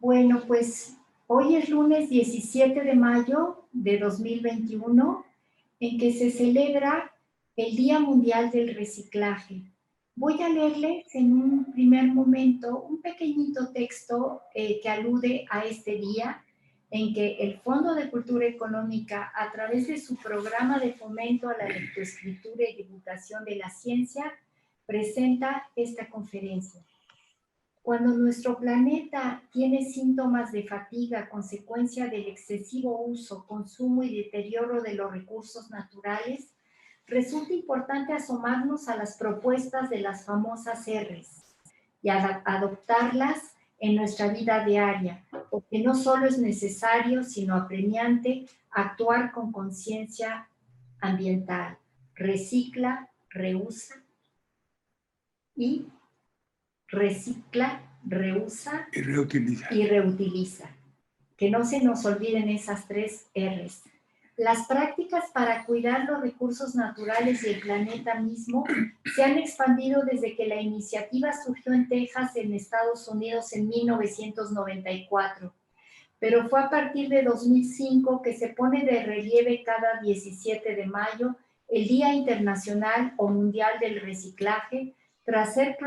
Bueno, pues hoy es lunes 17 de mayo de 2021, en que se celebra el Día Mundial del Reciclaje. Voy a leerles en un primer momento un pequeñito texto que alude a este día, en que el Fondo de Cultura Económica, a través de su programa de fomento a la lectoescritura y divulgación de la ciencia, presenta esta conferencia. Cuando nuestro planeta tiene síntomas de fatiga a consecuencia del excesivo uso, consumo y deterioro de los recursos naturales, resulta importante asomarnos a las propuestas de las famosas R's y adoptarlas en nuestra vida diaria, porque no solo es necesario, sino apremiante actuar con conciencia ambiental. Recicla, reusa y recicla, reusa y reutiliza. Que no se nos olviden esas 3 R's. Las prácticas para cuidar los recursos naturales y el planeta mismo se han expandido desde que la iniciativa surgió en Texas, en Estados Unidos, en 1994. Pero fue a partir de 2005 que se pone de relieve cada 17 de mayo el Día Internacional o Mundial del Reciclaje, tras ser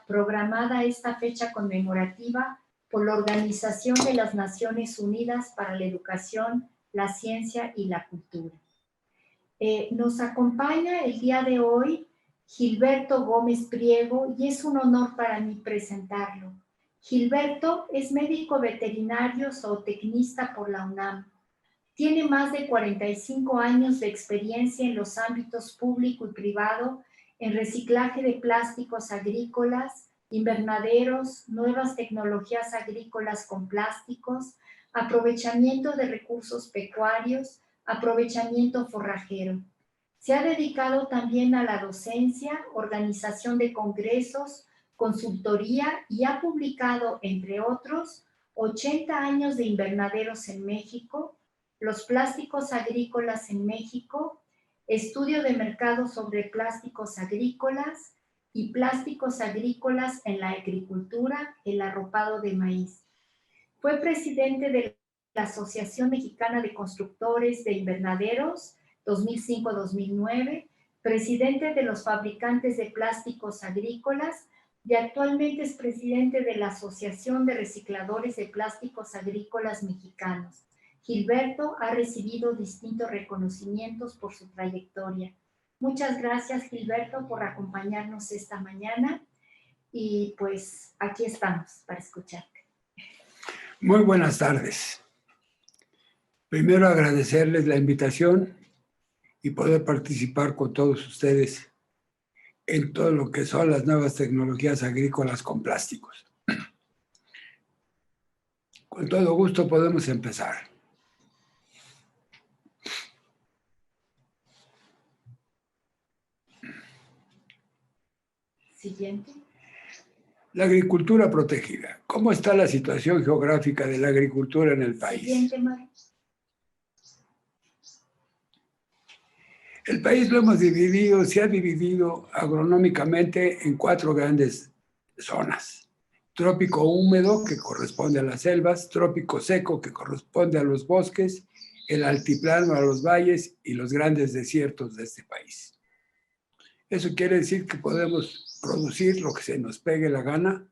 programada esta fecha conmemorativa por la Organización de las Naciones Unidas para la Educación, la Ciencia y la Cultura. Nos acompaña el día de hoy Gilberto Gómez Priego y es un honor para mí presentarlo. Gilberto es médico veterinario zootecnista por la UNAM. Tiene más de 45 años de experiencia en los ámbitos público y privado en reciclaje de plásticos agrícolas, invernaderos, nuevas tecnologías agrícolas con plásticos, aprovechamiento de recursos pecuarios, aprovechamiento forrajero. Se ha dedicado también a la docencia, organización de congresos, consultoría y ha publicado, entre otros, 80 años de invernaderos en México, los plásticos agrícolas en México, estudio de mercado sobre plásticos agrícolas y plásticos agrícolas en la agricultura, el arropado de maíz. Fue presidente de la Asociación Mexicana de Constructores de Invernaderos 2005-2009, presidente de los fabricantes de plásticos agrícolas y actualmente es presidente de la Asociación de Recicladores de Plásticos Agrícolas Mexicanos. Gilberto ha recibido distintos reconocimientos por su trayectoria. Muchas gracias, Gilberto, por acompañarnos esta mañana y pues aquí estamos para escucharte. Muy buenas tardes. Primero agradecerles la invitación y poder participar con todos ustedes en todo lo que son las nuevas tecnologías agrícolas con plásticos. Con todo gusto podemos empezar. Siguiente. La agricultura protegida. ¿Cómo está la situación geográfica de la agricultura en el país? Siguiente, Mario. El país lo hemos dividido, se ha dividido agronómicamente en 4 grandes zonas. Trópico húmedo, que corresponde a las selvas, trópico seco, que corresponde a los bosques, el altiplano a los valles y los grandes desiertos de este país. Eso quiere decir que podemos producir lo que se nos pegue la gana,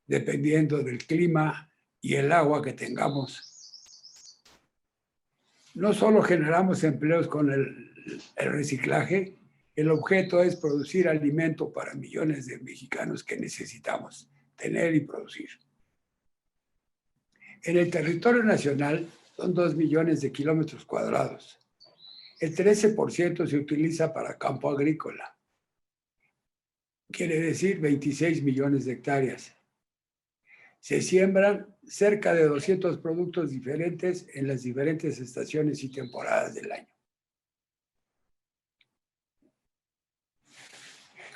dependiendo del clima y el agua que tengamos. No solo generamos empleos con el reciclaje, el objeto es producir alimento para millones de mexicanos que necesitamos tener y producir. En el territorio nacional son 2 millones de kilómetros cuadrados. El 13% se utiliza para campo agrícola. Quiere decir 26 millones de hectáreas. Se siembran cerca de 200 productos diferentes en las diferentes estaciones y temporadas del año.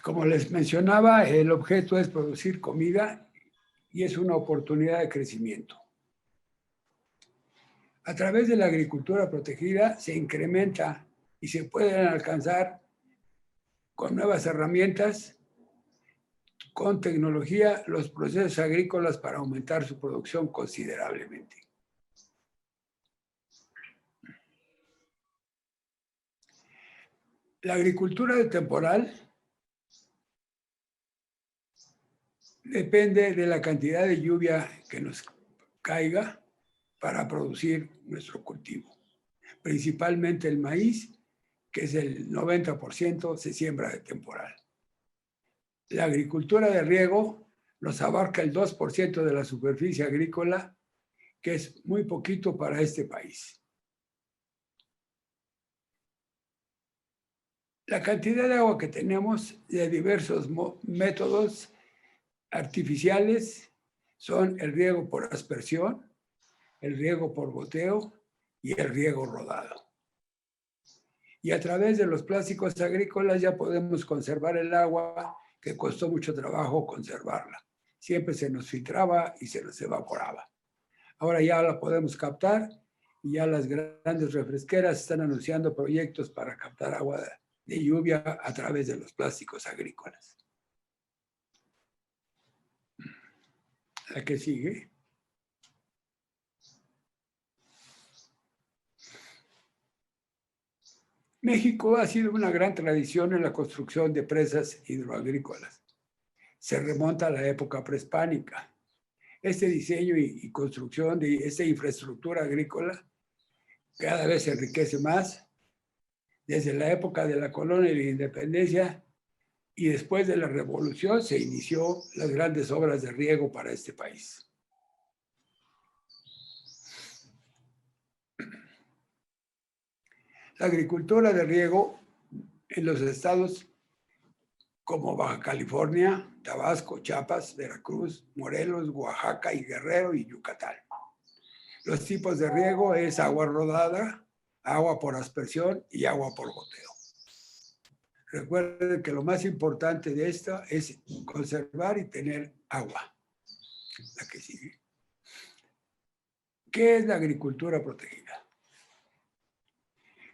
Como les mencionaba, el objeto es producir comida y es una oportunidad de crecimiento. A través de la agricultura protegida se incrementa y se pueden alcanzar con nuevas herramientas con tecnología los procesos agrícolas para aumentar su producción considerablemente. La agricultura de temporal depende de la cantidad de lluvia que nos caiga para producir nuestro cultivo. Principalmente el maíz, que es el 90%, se siembra de temporal. La agricultura de riego nos abarca el 2% de la superficie agrícola, que es muy poquito para este país. La cantidad de agua que tenemos de diversos métodos artificiales son el riego por aspersión, el riego por goteo y el riego rodado. Y a través de los plásticos agrícolas ya podemos conservar el agua, que costó mucho trabajo conservarla. Siempre se nos filtraba y se nos evaporaba. Ahora ya la podemos captar y ya las grandes refresqueras están anunciando proyectos para captar agua de lluvia a través de los plásticos agrícolas. ¿La que sigue? México ha sido una gran tradición en la construcción de presas hidroagrícolas. Se remonta a la época prehispánica. Este diseño y construcción de esta infraestructura agrícola cada vez se enriquece más. Desde la época de la colonia y la independencia y después de la revolución se inició las grandes obras de riego para este país. La agricultura de riego en los estados como Baja California, Tabasco, Chiapas, Veracruz, Morelos, Oaxaca y Guerrero y Yucatán. Los tipos de riego es agua rodada, agua por aspersión y agua por goteo. Recuerden que lo más importante de esto es conservar y tener agua. La que sigue. ¿Qué es la agricultura protegida?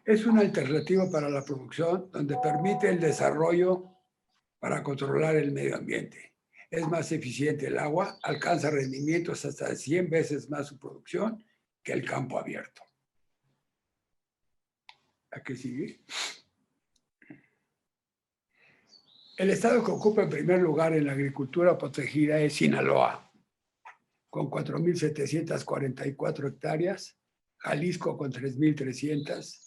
Es una alternativa para la producción donde permite el desarrollo para controlar el medio ambiente. Es más eficiente el agua, alcanza rendimientos hasta 100 veces más su producción que el campo abierto. ¿A qué sigue? El estado que ocupa en primer lugar en la agricultura protegida es Sinaloa, con 4.744 hectáreas, Jalisco con 3.300,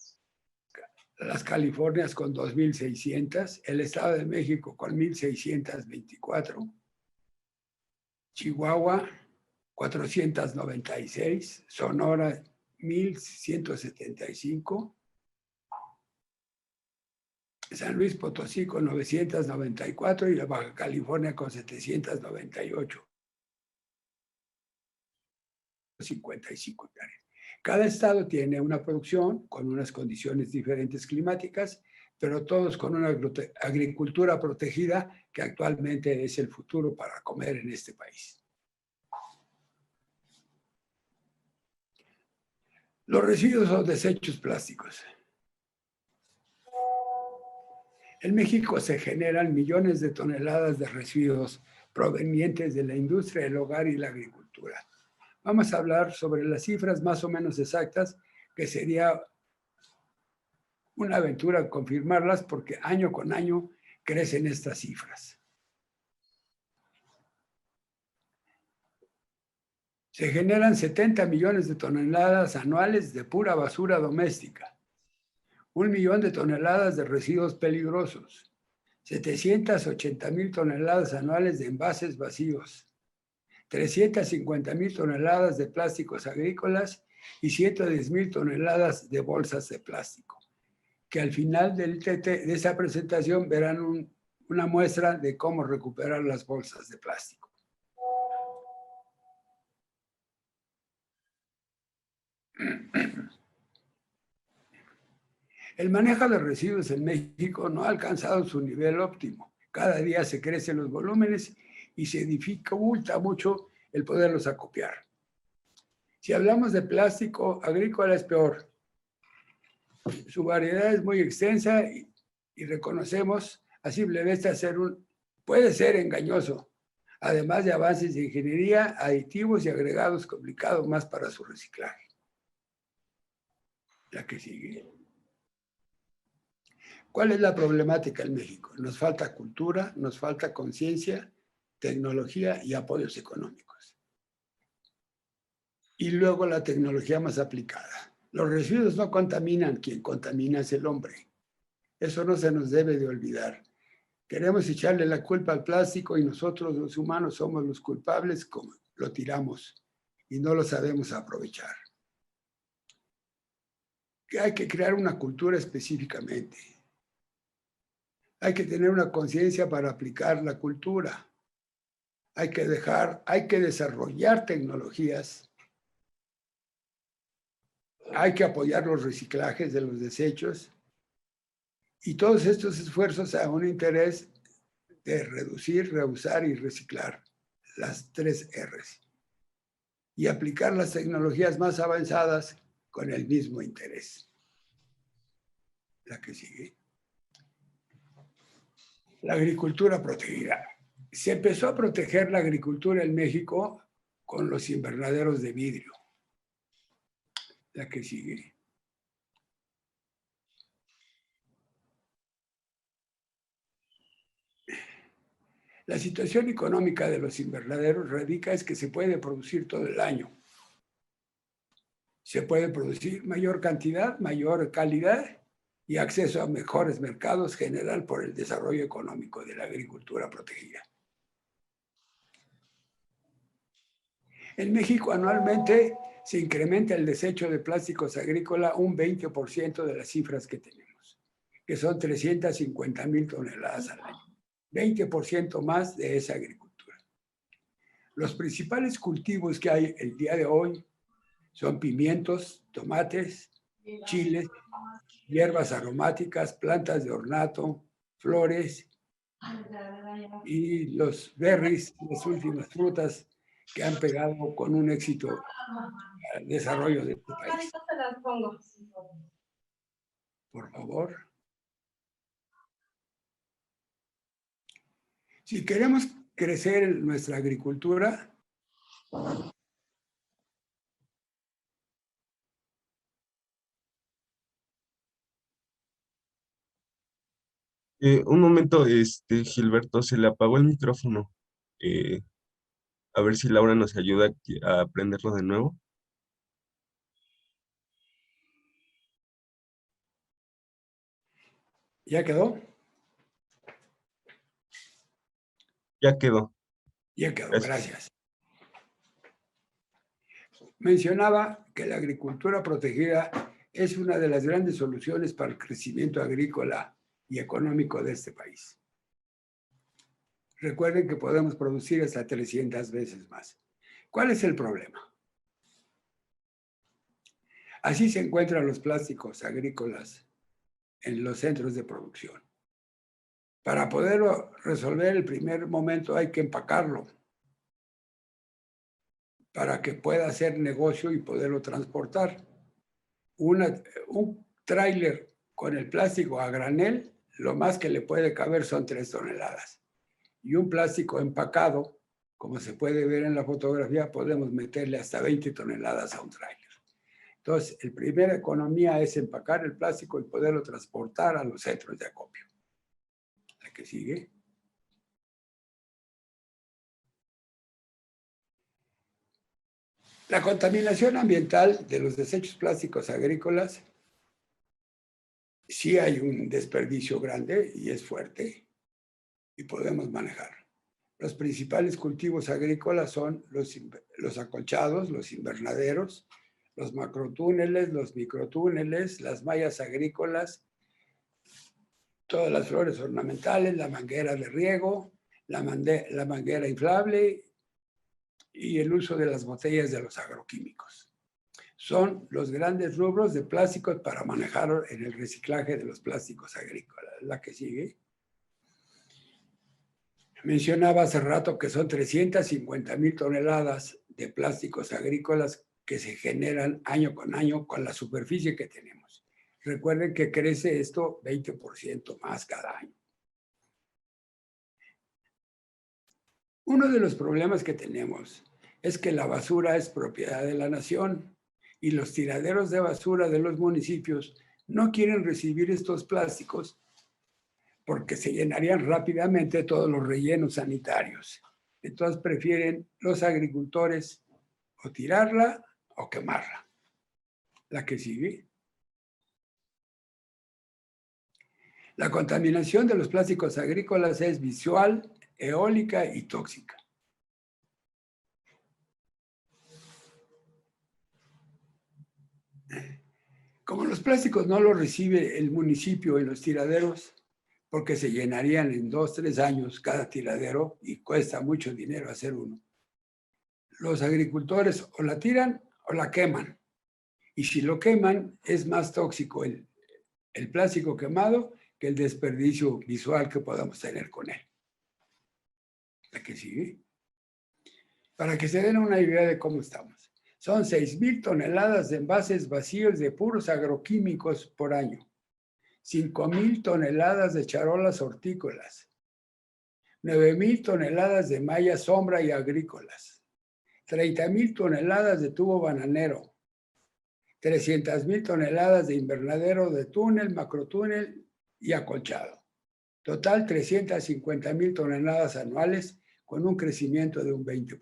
las Californias con 2.600, el Estado de México con 1.624, Chihuahua 496, Sonora 1.175, San Luis Potosí con 994 y la Baja California con 798. 55 hectáreas. Cada estado tiene una producción con unas condiciones diferentes climáticas, pero todos con una agricultura protegida que actualmente es el futuro para comer en este país. Los residuos o desechos plásticos. En México se generan millones de toneladas de residuos provenientes de la industria del hogar y la agricultura. Vamos a hablar sobre las cifras más o menos exactas, que sería una aventura confirmarlas porque año con año crecen estas cifras. Se generan 70 millones de toneladas anuales de pura basura doméstica, 1 millón de toneladas de residuos peligrosos, 780,000 toneladas anuales de envases vacíos, 350,000 toneladas de plásticos agrícolas y 110,000 toneladas de bolsas de plástico, que al final de esta presentación verán una muestra de cómo recuperar las bolsas de plástico. El manejo de residuos en México no ha alcanzado su nivel óptimo. Cada día se crecen los volúmenes y se dificulta mucho el poderlos acopiar. Si hablamos de plástico agrícola es peor. Su variedad es muy extensa y reconocemos a simple vista hacer puede ser engañoso, además de avances de ingeniería, aditivos y agregados complicados más para su reciclaje. La que sigue. ¿Cuál es la problemática en México? Nos falta cultura, nos falta conciencia, tecnología y apoyos económicos. Y luego la tecnología más aplicada. Los residuos no contaminan, quien contamina es el hombre. Eso no se nos debe de olvidar. Queremos echarle la culpa al plástico y nosotros los humanos somos los culpables como lo tiramos y no lo sabemos aprovechar. Que hay que crear una cultura específicamente. Hay que tener una conciencia para aplicar la cultura. Hay que desarrollar tecnologías. Hay que apoyar los reciclajes de los desechos. Y todos estos esfuerzos a un interés de reducir, reusar y reciclar, las 3 R's. Y aplicar las tecnologías más avanzadas con el mismo interés. La que sigue. La agricultura protegida. Se empezó a proteger la agricultura en México con los invernaderos de vidrio. La que sigue. La situación económica de los invernaderos radica es que se puede producir todo el año. Se puede producir mayor cantidad, mayor calidad y acceso a mejores mercados general por el desarrollo económico de la agricultura protegida. En México anualmente se incrementa el desecho de plásticos agrícola un 20% de las cifras que tenemos, que son 350,000 toneladas al año. 20% más de esa agricultura. Los principales cultivos que hay el día de hoy son pimientos, tomates, chiles, hierbas aromáticas, plantas de ornato, flores y los berries, las últimas frutas que han pegado con un éxito al desarrollo de este país. Por favor. Si queremos crecer en nuestra agricultura, un momento, Gilberto, se le apagó el micrófono. A ver si Laura nos ayuda a prenderlo de nuevo. ¿ya quedó? Ya quedó. Ya quedó, gracias. Mencionaba que la agricultura protegida es una de las grandes soluciones para el crecimiento agrícola y económico de este país. Recuerden que podemos producir hasta 300 veces más. ¿Cuál es el problema? Así se encuentran los plásticos agrícolas en los centros de producción. Para poderlo resolver el primer momento hay que empacarlo para que pueda hacer negocio y poderlo transportar. Un tráiler con el plástico a granel, lo más que le puede caber son 3 toneladas. Y un plástico empacado, como se puede ver en la fotografía, podemos meterle hasta 20 toneladas a un tráiler. Entonces, la primera economía es empacar el plástico y poderlo transportar a los centros de acopio. La que sigue. La contaminación ambiental de los desechos plásticos agrícolas, sí hay un desperdicio grande y es fuerte y podemos manejar. Los principales cultivos agrícolas son los acolchados, los invernaderos, los macrotúneles, los microtúneles, las mallas agrícolas, todas las flores ornamentales, la manguera de riego, la manguera inflable y el uso de las botellas de los agroquímicos. Son los grandes rubros de plásticos para manejar en el reciclaje de los plásticos agrícolas. La que sigue. Mencionaba hace rato que son 350,000 toneladas de plásticos agrícolas que se generan año con la superficie que tenemos. Recuerden que crece esto 20% más cada año. Uno de los problemas que tenemos es que la basura es propiedad de la nación y los tiraderos de basura de los municipios no quieren recibir estos plásticos porque se llenarían rápidamente todos los rellenos sanitarios. Entonces prefieren los agricultores o tirarla o quemarla. La que sigue. La contaminación de los plásticos agrícolas es visual, eólica y tóxica. Como los plásticos no los recibe el municipio en los tiraderos, porque se llenarían en 2, 3 años cada tiradero y cuesta mucho dinero hacer uno, los agricultores o la tiran o la queman. Y si lo queman, es más tóxico el plástico quemado que el desperdicio visual que podamos tener con él. La que sigue. Para que se den una idea de cómo estamos. Son 6,000 toneladas de envases vacíos de puros agroquímicos por año. 5,000 toneladas de charolas hortícolas. 9,000 toneladas de malla sombra y agrícolas. 30,000 toneladas de tubo bananero. 300,000 toneladas de invernadero de túnel, macrotúnel y acolchado. Total 350,000 toneladas anuales con un crecimiento de un 20%.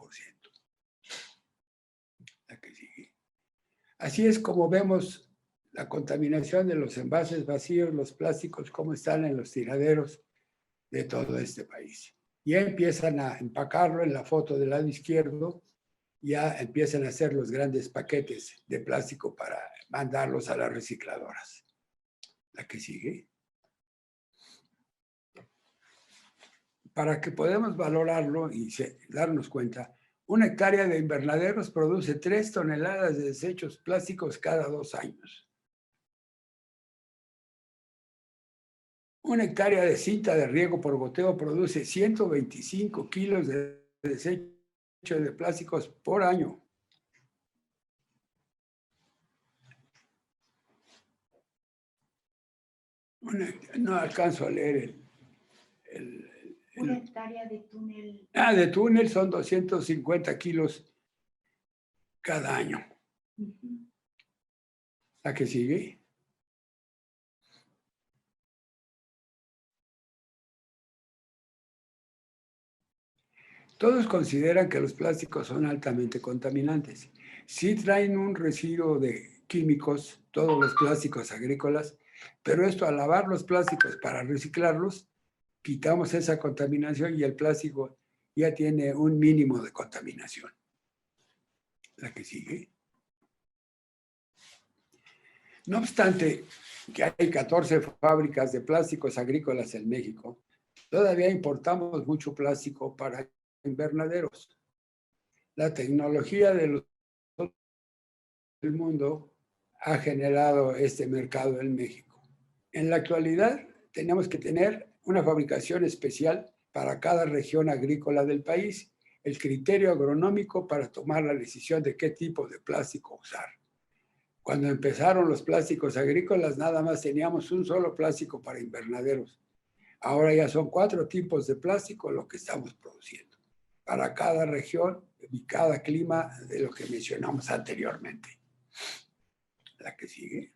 La que sigue. Así es como vemos la contaminación de los envases vacíos, los plásticos, cómo están en los tiraderos de todo este país. Ya empiezan a empacarlo en la foto del lado izquierdo, ya empiezan a hacer los grandes paquetes de plástico para mandarlos a las recicladoras. La que sigue. Para que podamos valorarlo y darnos cuenta, 1 hectárea de invernaderos produce 3 toneladas de desechos plásticos cada 2 años. 1 hectárea de cinta de riego por goteo produce 125 kilos de desecho de plásticos por año. No alcanzo a leer el 1 hectárea de túnel. De túnel son 250 kilos cada año. ¿La que sigue? Todos consideran que los plásticos son altamente contaminantes. Sí traen un residuo de químicos, todos los plásticos agrícolas, pero esto al lavar los plásticos para reciclarlos, quitamos esa contaminación y el plástico ya tiene un mínimo de contaminación. La que sigue. No obstante que hay 14 fábricas de plásticos agrícolas en México, todavía importamos mucho plástico para invernaderos. La tecnología del mundo ha generado este mercado en México. En la actualidad tenemos que tener una fabricación especial para cada región agrícola del país, el criterio agronómico para tomar la decisión de qué tipo de plástico usar. Cuando empezaron los plásticos agrícolas, nada más teníamos un solo plástico para invernaderos. Ahora ya son 4 tipos de plástico lo que estamos produciendo para cada región y cada clima de lo que mencionamos anteriormente. La que sigue.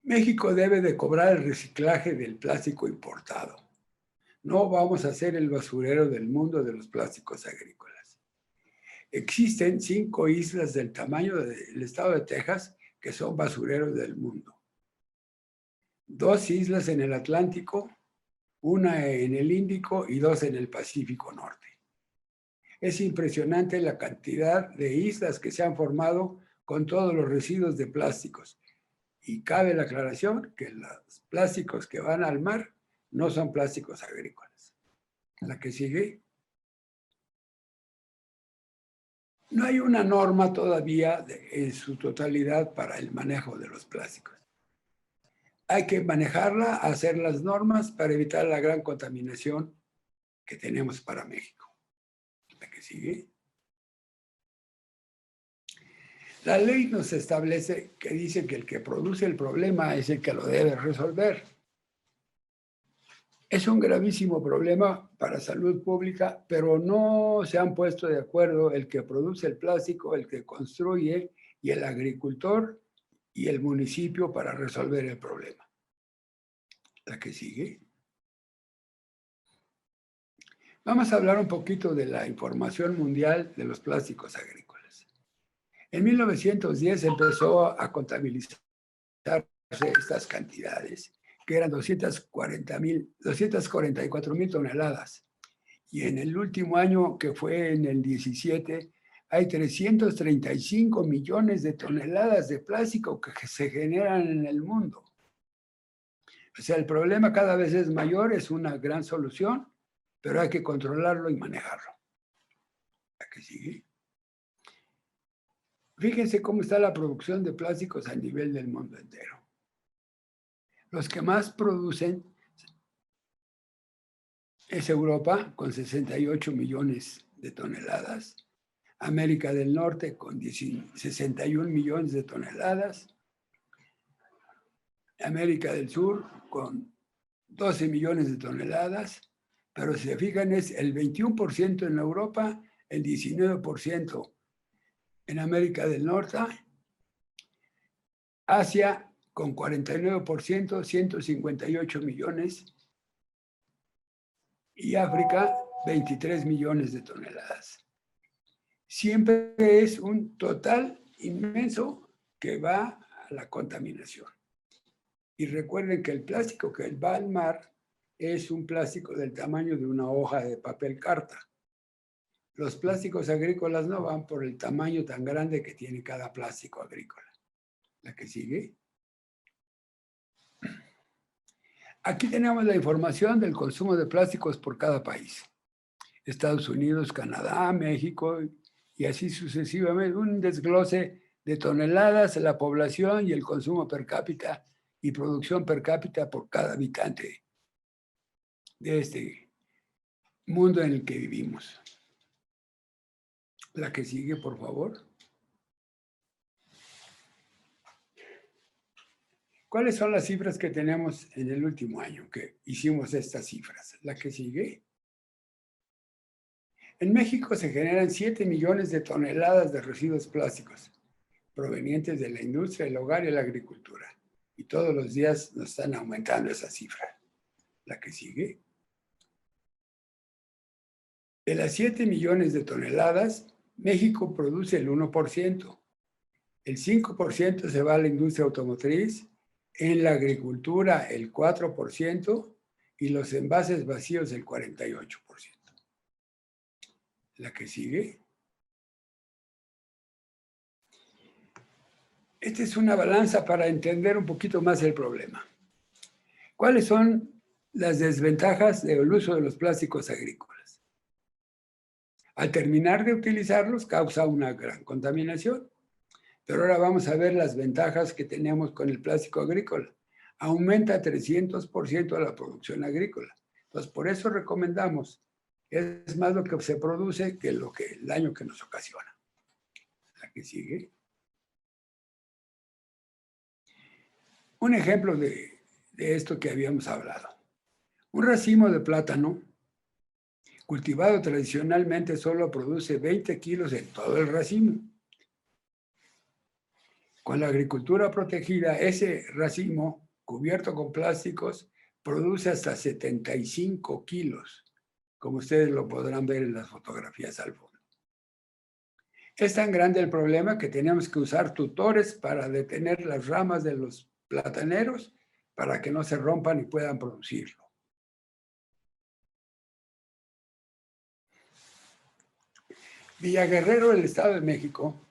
México debe de cobrar el reciclaje del plástico importado. No vamos a ser el basurero del mundo de los plásticos agrícolas. Existen 5 islas del tamaño del estado de Texas que son basureros del mundo. 2 islas en el Atlántico, 1 en el Índico y 2 en el Pacífico Norte. Es impresionante la cantidad de islas que se han formado con todos los residuos de plásticos. Y cabe la aclaración que los plásticos que van al mar no son plásticos agrícolas. La que sigue. No hay una norma todavía en su totalidad para el manejo de los plásticos. Hay que manejarla, hacer las normas para evitar la gran contaminación que tenemos para México. La que sigue. La ley nos establece que dice que el que produce el problema es el que lo debe resolver. Es un gravísimo problema para salud pública, pero no se han puesto de acuerdo el que produce el plástico, el que construye y el agricultor y el municipio para resolver el problema. La que sigue. Vamos a hablar un poquito de la información mundial de los plásticos agrícolas. En 1910 empezó a contabilizarse estas cantidades, que eran 244,000 toneladas. Y en el último año, que fue en el 17, hay 335 millones de toneladas de plástico que se generan en el mundo. O sea, el problema cada vez es mayor, es una gran solución, pero hay que controlarlo y manejarlo. ¿A qué sigue? Fíjense cómo está la producción de plásticos a nivel del mundo entero. Los que más producen es Europa, con 68 millones de toneladas, América del Norte, con 61 millones de toneladas, América del Sur, con 12 millones de toneladas, pero si se fijan es el 21% en Europa, el 19% en América del Norte, Asia con 49%, 158 millones, y África 23 millones de toneladas. Siempre es un total inmenso que va a la contaminación. Y recuerden que el plástico que va al mar es un plástico del tamaño de una hoja de papel carta. Los plásticos agrícolas no van por el tamaño tan grande que tiene cada plástico agrícola. La que sigue. Aquí tenemos la información del consumo de plásticos por cada país. Estados Unidos, Canadá, México y así sucesivamente. Un desglose de toneladas, la población y el consumo per cápita y producción per cápita por cada habitante de este mundo en el que vivimos. La que sigue, por favor. ¿Cuáles son las cifras que tenemos en el último año que hicimos estas cifras? La que sigue. En México se generan 7 millones de toneladas de residuos plásticos provenientes de la industria, el hogar y la agricultura. Y todos los días nos están aumentando esa cifra. La que sigue. De las 7 millones de toneladas, México produce el 1%. El 5% se va a la industria automotriz, en la agricultura el 4% y los envases vacíos el 48%. La que sigue. Esta es una balanza para entender un poquito más el problema. ¿Cuáles son las desventajas del uso de los plásticos agrícolas? Al terminar de utilizarlos causa una gran contaminación. Pero ahora vamos a ver las ventajas que tenemos con el plástico agrícola. Aumenta 300% la producción agrícola. Entonces, por eso recomendamos, es más lo que se produce que el daño que nos ocasiona. La que sigue. Un ejemplo de esto que habíamos hablado. Un racimo de plátano cultivado tradicionalmente solo produce 20 kilos en todo el racimo. Con la agricultura protegida, ese racimo cubierto con plásticos produce hasta 75 kilos, como ustedes lo podrán ver en las fotografías al fondo. Es tan grande el problema que tenemos que usar tutores para detener las ramas de los plataneros para que no se rompan y puedan producirlo. Villaguerrero, el Estado de México,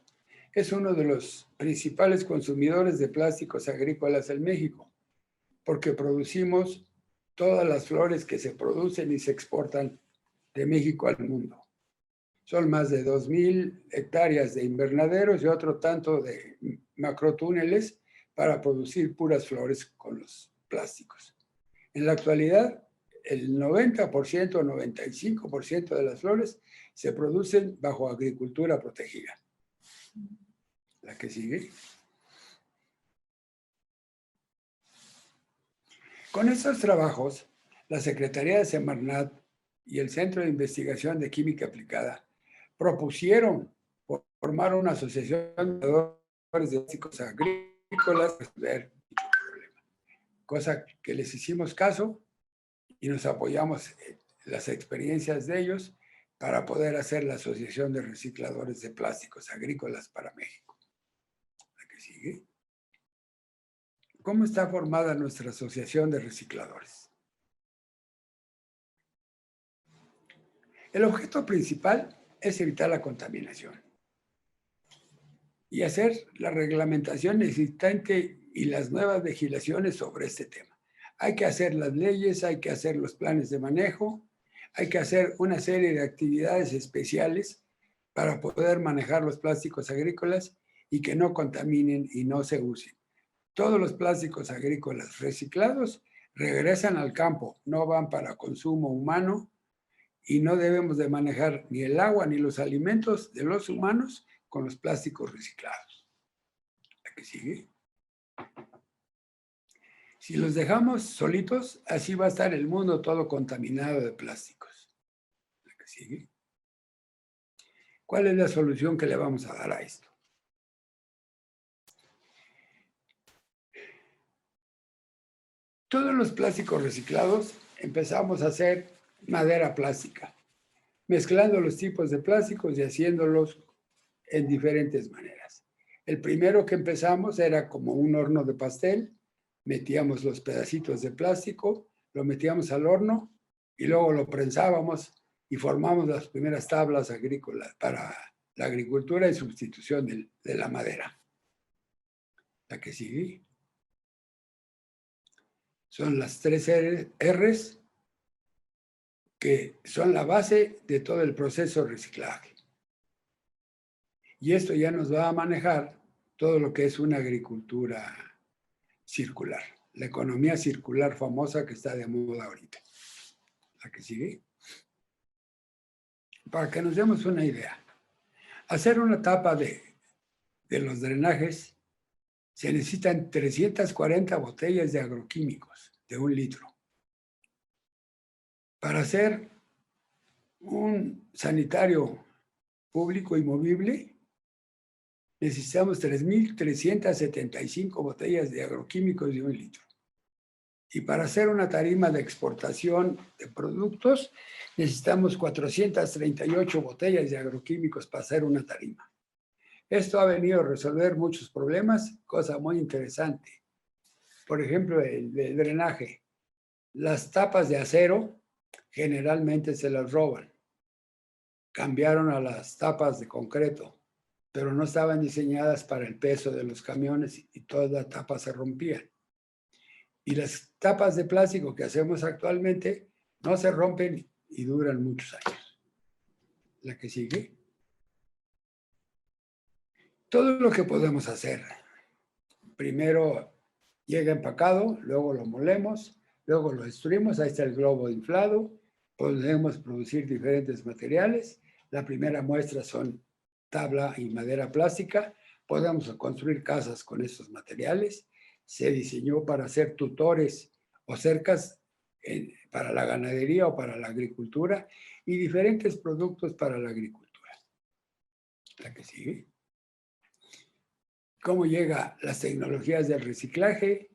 es uno de los principales consumidores de plásticos agrícolas en México, porque producimos todas las flores que se producen y se exportan de México al mundo. Son más de 2,000 hectáreas de invernaderos y otro tanto de macrotúneles para producir puras flores con los plásticos. En la actualidad, el 90% o 95% de las flores se producen bajo agricultura protegida. La que sigue. Con estos trabajos, la Secretaría de Semarnat y el Centro de Investigación de Química Aplicada propusieron formar una asociación de productores de plásticos agrícolas, cosa que les hicimos caso y nos apoyamos en las experiencias de ellos para poder hacer la Asociación de Recicladores de Plásticos Agrícolas para México. ¿La que sigue? ¿Cómo está formada nuestra Asociación de Recicladores? El objeto principal es evitar la contaminación y hacer la reglamentación existente y las nuevas legislaciones sobre este tema. Hay que hacer las leyes, hay que hacer los planes de manejo, hay que hacer una serie de actividades especiales para poder manejar los plásticos agrícolas y que no contaminen y no se usen. Todos los plásticos agrícolas reciclados regresan al campo, no van para consumo humano y no debemos de manejar ni el agua ni los alimentos de los humanos con los plásticos reciclados. ¿La que sigue? Si los dejamos solitos, así va a estar el mundo todo contaminado de plásticos. ¿La que sigue? ¿Cuál es la solución que le vamos a dar a esto? Todos los plásticos reciclados empezamos a hacer madera plástica, mezclando los tipos de plásticos y haciéndolos en diferentes maneras. El primero que empezamos era como un horno de pastel, metíamos los pedacitos de plástico, lo metíamos al horno y luego lo prensábamos y formamos las primeras tablas agrícolas para la agricultura en sustitución de la madera. La que sigue son las 3 R's que son la base de todo el proceso de reciclaje. Y esto ya nos va a manejar todo lo que es una agricultura circular, la economía circular famosa que está de moda ahorita. La que sigue. Para que nos demos una idea, hacer una tapa de los drenajes se necesitan 340 botellas de agroquímicos de 1 litro. Para hacer un sanitario público y movible, necesitamos 3.375 botellas de agroquímicos de 1 litro. Y para hacer una tarima de exportación de productos, necesitamos 438 botellas de agroquímicos para hacer una tarima. Esto ha venido a resolver muchos problemas, cosa muy interesante. Por ejemplo, el drenaje. Las tapas de acero generalmente se las roban. Cambiaron a las tapas de concreto, pero no estaban diseñadas para el peso de los camiones y todas las tapas se rompían. Y las tapas de plástico que hacemos actualmente no se rompen y duran muchos años. La que sigue. Todo lo que podemos hacer. Primero llega empacado, luego lo molemos, luego lo destruimos, ahí está el globo inflado, podemos producir diferentes materiales. La primera muestra son tabla y madera plástica, podemos construir casas con estos materiales. Se diseñó para hacer tutores o cercas para la ganadería o para la agricultura y diferentes productos para la agricultura. La que sigue. ¿Cómo llega las tecnologías del reciclaje?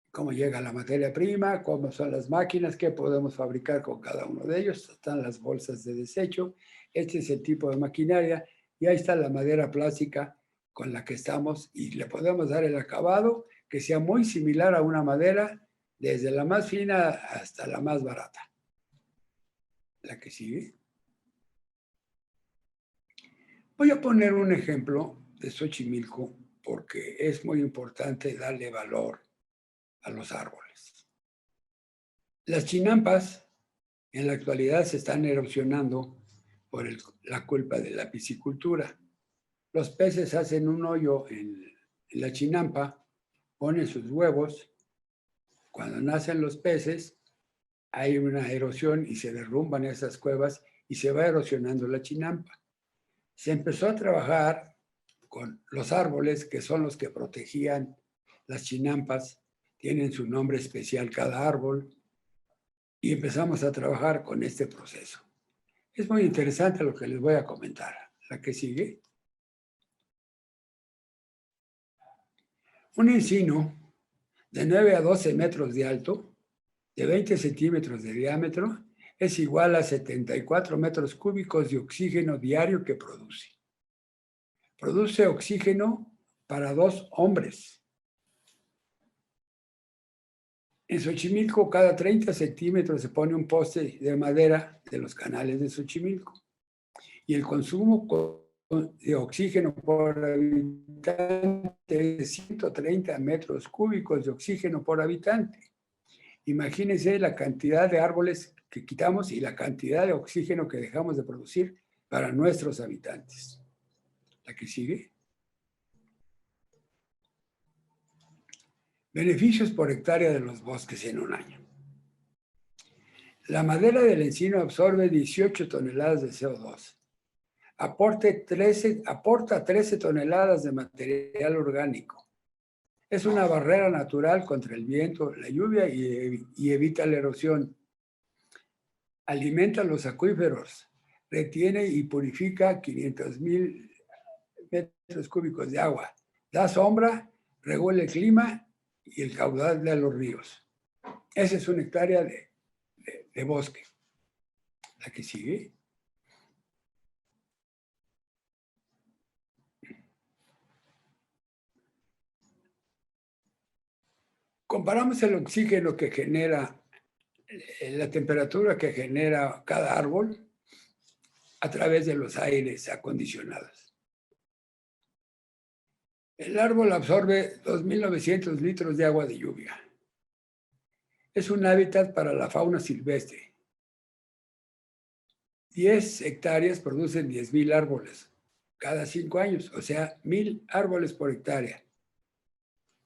¿Cómo llega la materia prima? ¿Cómo son las máquinas? ¿Qué podemos fabricar con cada uno de ellos? Están las bolsas de desecho. Este es el tipo de maquinaria. Y ahí está la madera plástica con la que estamos y le podemos dar el acabado que sea muy similar a una madera, desde la más fina hasta la más barata. La que sigue. Voy a poner un ejemplo de Xochimilco porque es muy importante darle valor a los árboles. Las chinampas en la actualidad se están erosionando por la culpa de la piscicultura. Los peces hacen un hoyo en la chinampa, ponen sus huevos. Cuando nacen los peces, hay una erosión y se derrumban esas cuevas y se va erosionando la chinampa. Se empezó a trabajar con los árboles, que son los que protegían las chinampas. Tienen su nombre especial cada árbol. y empezamos a trabajar con este proceso. Es muy interesante lo que les voy a comentar. La que sigue. Un encino de 9 a 12 metros de alto, de 20 centímetros de diámetro, es igual a 74 metros cúbicos de oxígeno diario que produce. Produce oxígeno para 2 hombres. En Xochimilco, cada 30 centímetros se pone un poste de madera de los canales de Xochimilco. Y el consumo de oxígeno por habitante es 130 metros cúbicos de oxígeno por habitante. Imagínense la cantidad de árboles que quitamos y la cantidad de oxígeno que dejamos de producir para nuestros habitantes. La que sigue. Beneficios por hectárea de los bosques en un año. La madera del encino absorbe 18 toneladas de CO2. Aporta 13 toneladas de material orgánico. Es una barrera natural contra el viento, la lluvia y evita la erosión. Alimenta los acuíferos. Retiene y purifica 500,000 metros cúbicos de agua. Da sombra, regula el clima y el caudal de los ríos. Esa es una hectárea de bosque. La que sigue. Comparamos el oxígeno que genera, la temperatura que genera cada árbol a través de los aires acondicionados. El árbol absorbe 2.900 litros de agua de lluvia. Es un hábitat para la fauna silvestre. 10 hectáreas producen 10,000 árboles cada 5 años, o sea, 1,000 árboles por hectárea.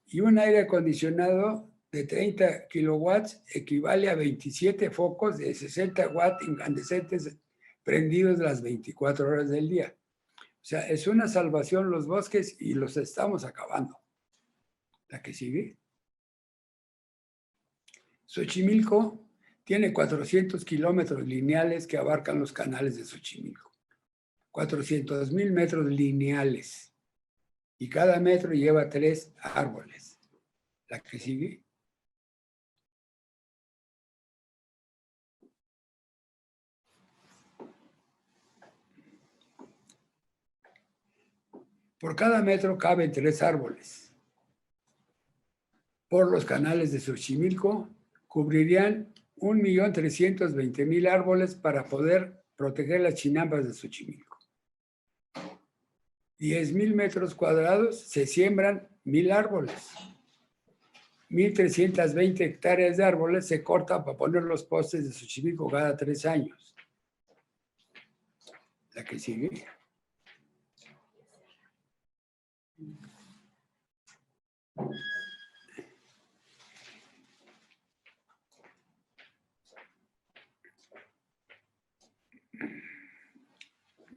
Y un aire acondicionado de 30 kilowatts equivale a 27 focos de 60 watts incandescentes prendidos las 24 horas del día. O sea, es una salvación los bosques y los estamos acabando. La que sigue. Xochimilco tiene 400 kilómetros lineales que abarcan los canales de Xochimilco. 400,000 metros lineales. Y cada metro lleva 3 árboles. La que sigue. Por cada metro caben 3 árboles. Por los canales de Xochimilco cubrirían 1,320,000 árboles para poder proteger las chinampas de Xochimilco. 10,000 metros cuadrados se siembran 1,000 árboles. 1,320 hectáreas de árboles se cortan para poner los postes de Xochimilco cada 3 años. La que sigue.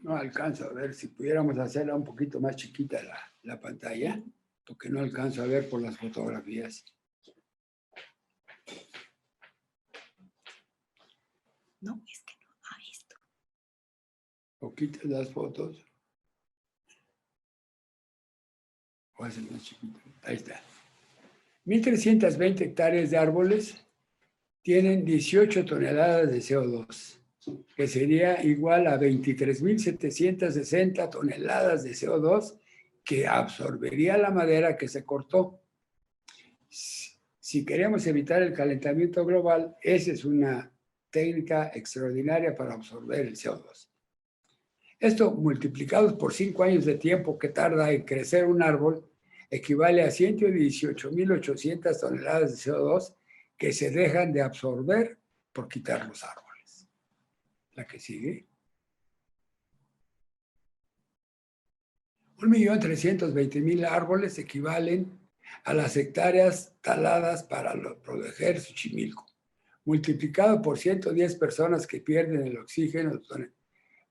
No alcanzo a ver si pudiéramos hacerla un poquito más chiquita la pantalla, porque no alcanzo a ver por las fotografías. No, es que no. Ah, esto. O quitas las fotos. O haces más chiquito. Ahí está. 1,320 hectáreas de árboles tienen 18 toneladas de CO2, que sería igual a 23,760 toneladas de CO2 que absorbería la madera que se cortó. Si queremos evitar el calentamiento global, esa es una técnica extraordinaria para absorber el CO2. Esto multiplicado por 5 años de tiempo que tarda en crecer un árbol, equivale a 118,800 toneladas de CO2 que se dejan de absorber por quitar los árboles. La que sigue. 1,320,000 árboles equivalen a las hectáreas taladas para proteger Xochimilco, multiplicado por 110 personas que pierden el oxígeno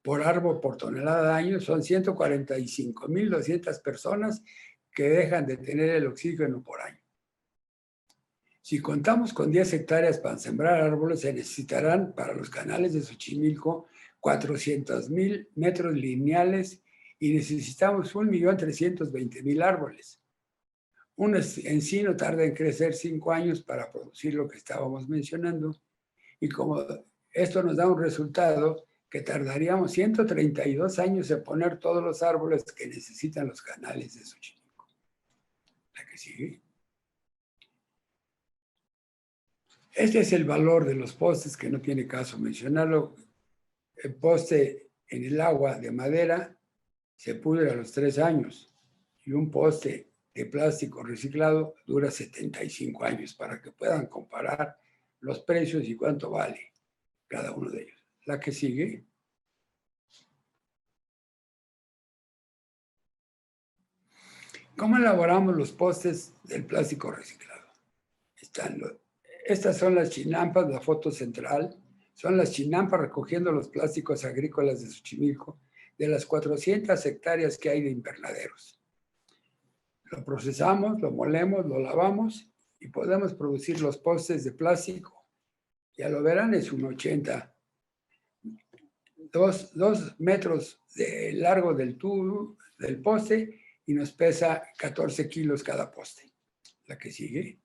por árbol por tonelada al año, son 145,200 personas que dejan de tener el oxígeno por año. Si contamos con 10 hectáreas para sembrar árboles, se necesitarán para los canales de Xochimilco 400,000 metros lineales y necesitamos 1,320,000 árboles. Un encino tarda en crecer 5 años para producir lo que estábamos mencionando, y como esto nos da un resultado que tardaríamos 132 años en poner todos los árboles que necesitan los canales de Xochimilco. La que sigue. Este es el valor de los postes, que no tiene caso mencionarlo. El poste en el agua de madera se pudre a los 3 años y un poste de plástico reciclado dura 75 años, para que puedan comparar los precios y cuánto vale cada uno de ellos. La que sigue. ¿Cómo elaboramos los postes del plástico reciclado? Estas son las chinampas, la foto central. Son las chinampas recogiendo los plásticos agrícolas de Xochimilco, de las 400 hectáreas que hay de invernaderos. Lo procesamos, lo molemos, lo lavamos y podemos producir los postes de plástico. Ya lo verán, es un 2 metros de largo del tubo, del poste, y nos pesa 14 kilos cada poste. La que sigue.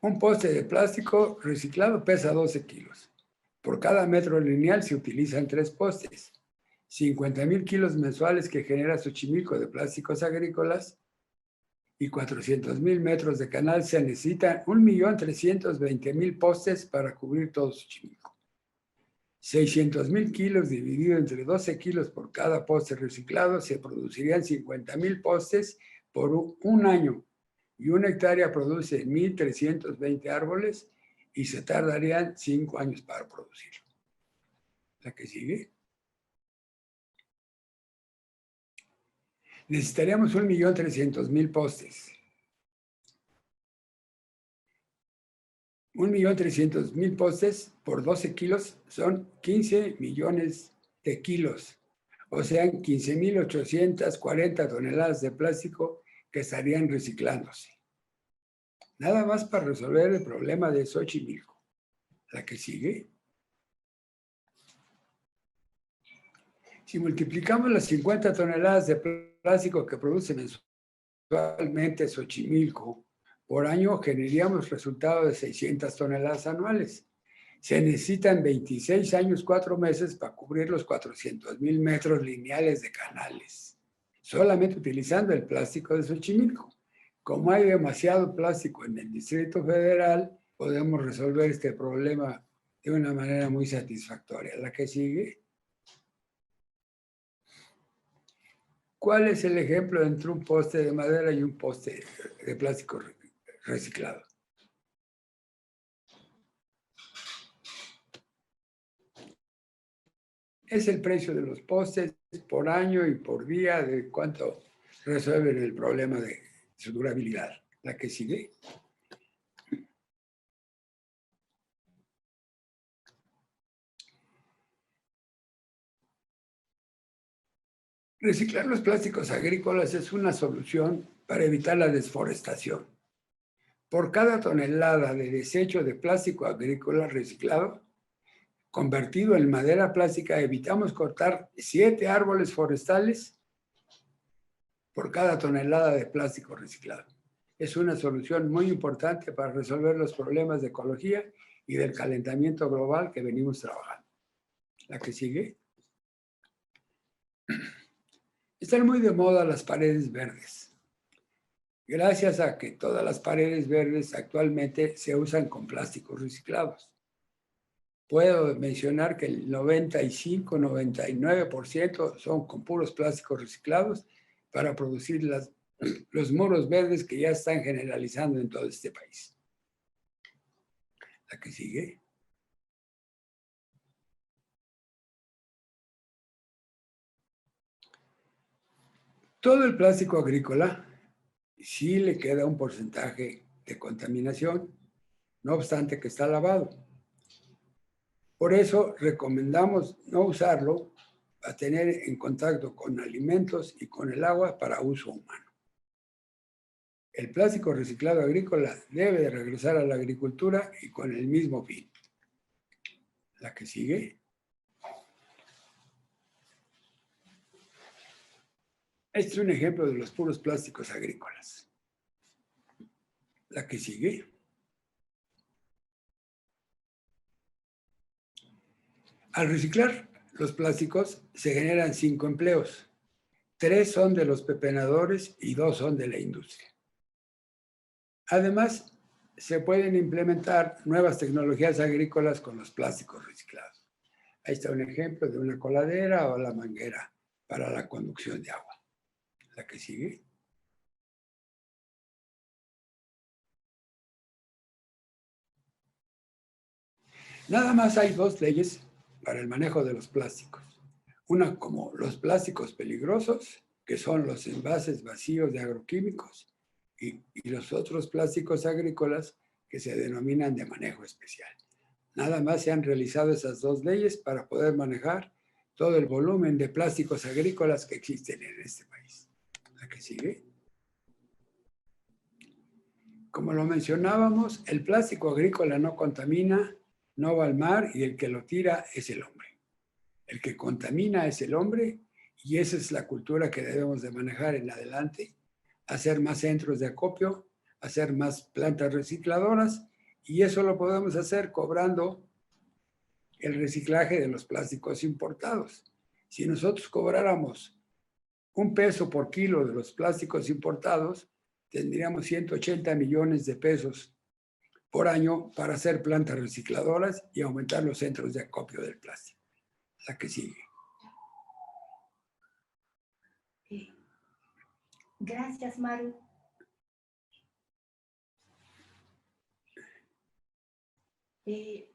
Un poste de plástico reciclado pesa 12 kilos. Por cada metro lineal se utilizan 3 postes. 50,000 kilos mensuales que genera Xochimilco de plásticos agrícolas y 400,000 metros de canal. Se necesitan 1,320,000 postes para cubrir todo Xochimilco. 600,000 kilos dividido entre 12 kilos por cada poste reciclado, se producirían 50,000 postes por un año. Y una hectárea produce 1,320 árboles y se tardarían 5 años para producirlo. La que sigue. Necesitaríamos 1,300,000 postes. 1,300,000 postes por 12 kilos son 15 millones de kilos. O sea, 15,840 toneladas de plástico que estarían reciclándose. Nada más para resolver el problema de Xochimilco. La que sigue. Si multiplicamos las 50 toneladas de plástico que produce mensualmente Xochimilco por año, generaríamos resultado de 600 toneladas anuales. Se necesitan 26 años, 4 meses para cubrir los 400,000 metros lineales de canales, solamente utilizando el plástico de Xochimilco. Como hay demasiado plástico en el Distrito Federal, podemos resolver este problema de una manera muy satisfactoria. La que sigue. ¿Cuál es el ejemplo entre un poste de madera y un poste de plástico reciclado? Es el precio de los postes por año y por día, de cuánto resuelven el problema de su durabilidad. La que sigue. Reciclar los plásticos agrícolas es una solución para evitar la desforestación. Por cada tonelada de desecho de plástico agrícola reciclado, convertido en madera plástica, evitamos cortar 7 árboles forestales por cada tonelada de plástico reciclado. Es una solución muy importante para resolver los problemas de ecología y del calentamiento global que venimos trabajando. La que sigue. Están muy de moda las paredes verdes. Gracias a que todas las paredes verdes actualmente se usan con plásticos reciclados. Puedo mencionar que el 95-99% son con puros plásticos reciclados para producir los muros verdes que ya están generalizando en todo este país. La que sigue. Todo el plástico agrícola sí le queda un porcentaje de contaminación, no obstante que está lavado. Por eso recomendamos no usarlo a tener en contacto con alimentos y con el agua para uso humano. El plástico reciclado agrícola debe de regresar a la agricultura y con el mismo fin. La que sigue. Este es un ejemplo de los puros plásticos agrícolas. La que sigue. Al reciclar los plásticos se generan 5 empleos. 3 son de los pepenadores y 2 son de la industria. Además, se pueden implementar nuevas tecnologías agrícolas con los plásticos reciclados. Ahí está un ejemplo de una coladera o la manguera para la conducción de agua. La que sigue. Nada más hay 2 leyes para el manejo de los plásticos. Una como los plásticos peligrosos, que son los envases vacíos de agroquímicos, y los otros plásticos agrícolas que se denominan de manejo especial. Nada más se han realizado esas 2 leyes para poder manejar todo el volumen de plásticos agrícolas que existen en este país. La que sigue. Como lo mencionábamos, el plástico agrícola no contamina, no va al mar y el que lo tira es el hombre. El que contamina es el hombre y esa es la cultura que debemos de manejar en adelante. Hacer más centros de acopio, hacer más plantas recicladoras y eso lo podemos hacer cobrando el reciclaje de los plásticos importados. Si nosotros cobráramos $1 por kilo de los plásticos importados, tendríamos 180 millones de pesos por año para hacer plantas recicladoras y aumentar los centros de acopio del plástico. La que sigue. Gracias, Maru.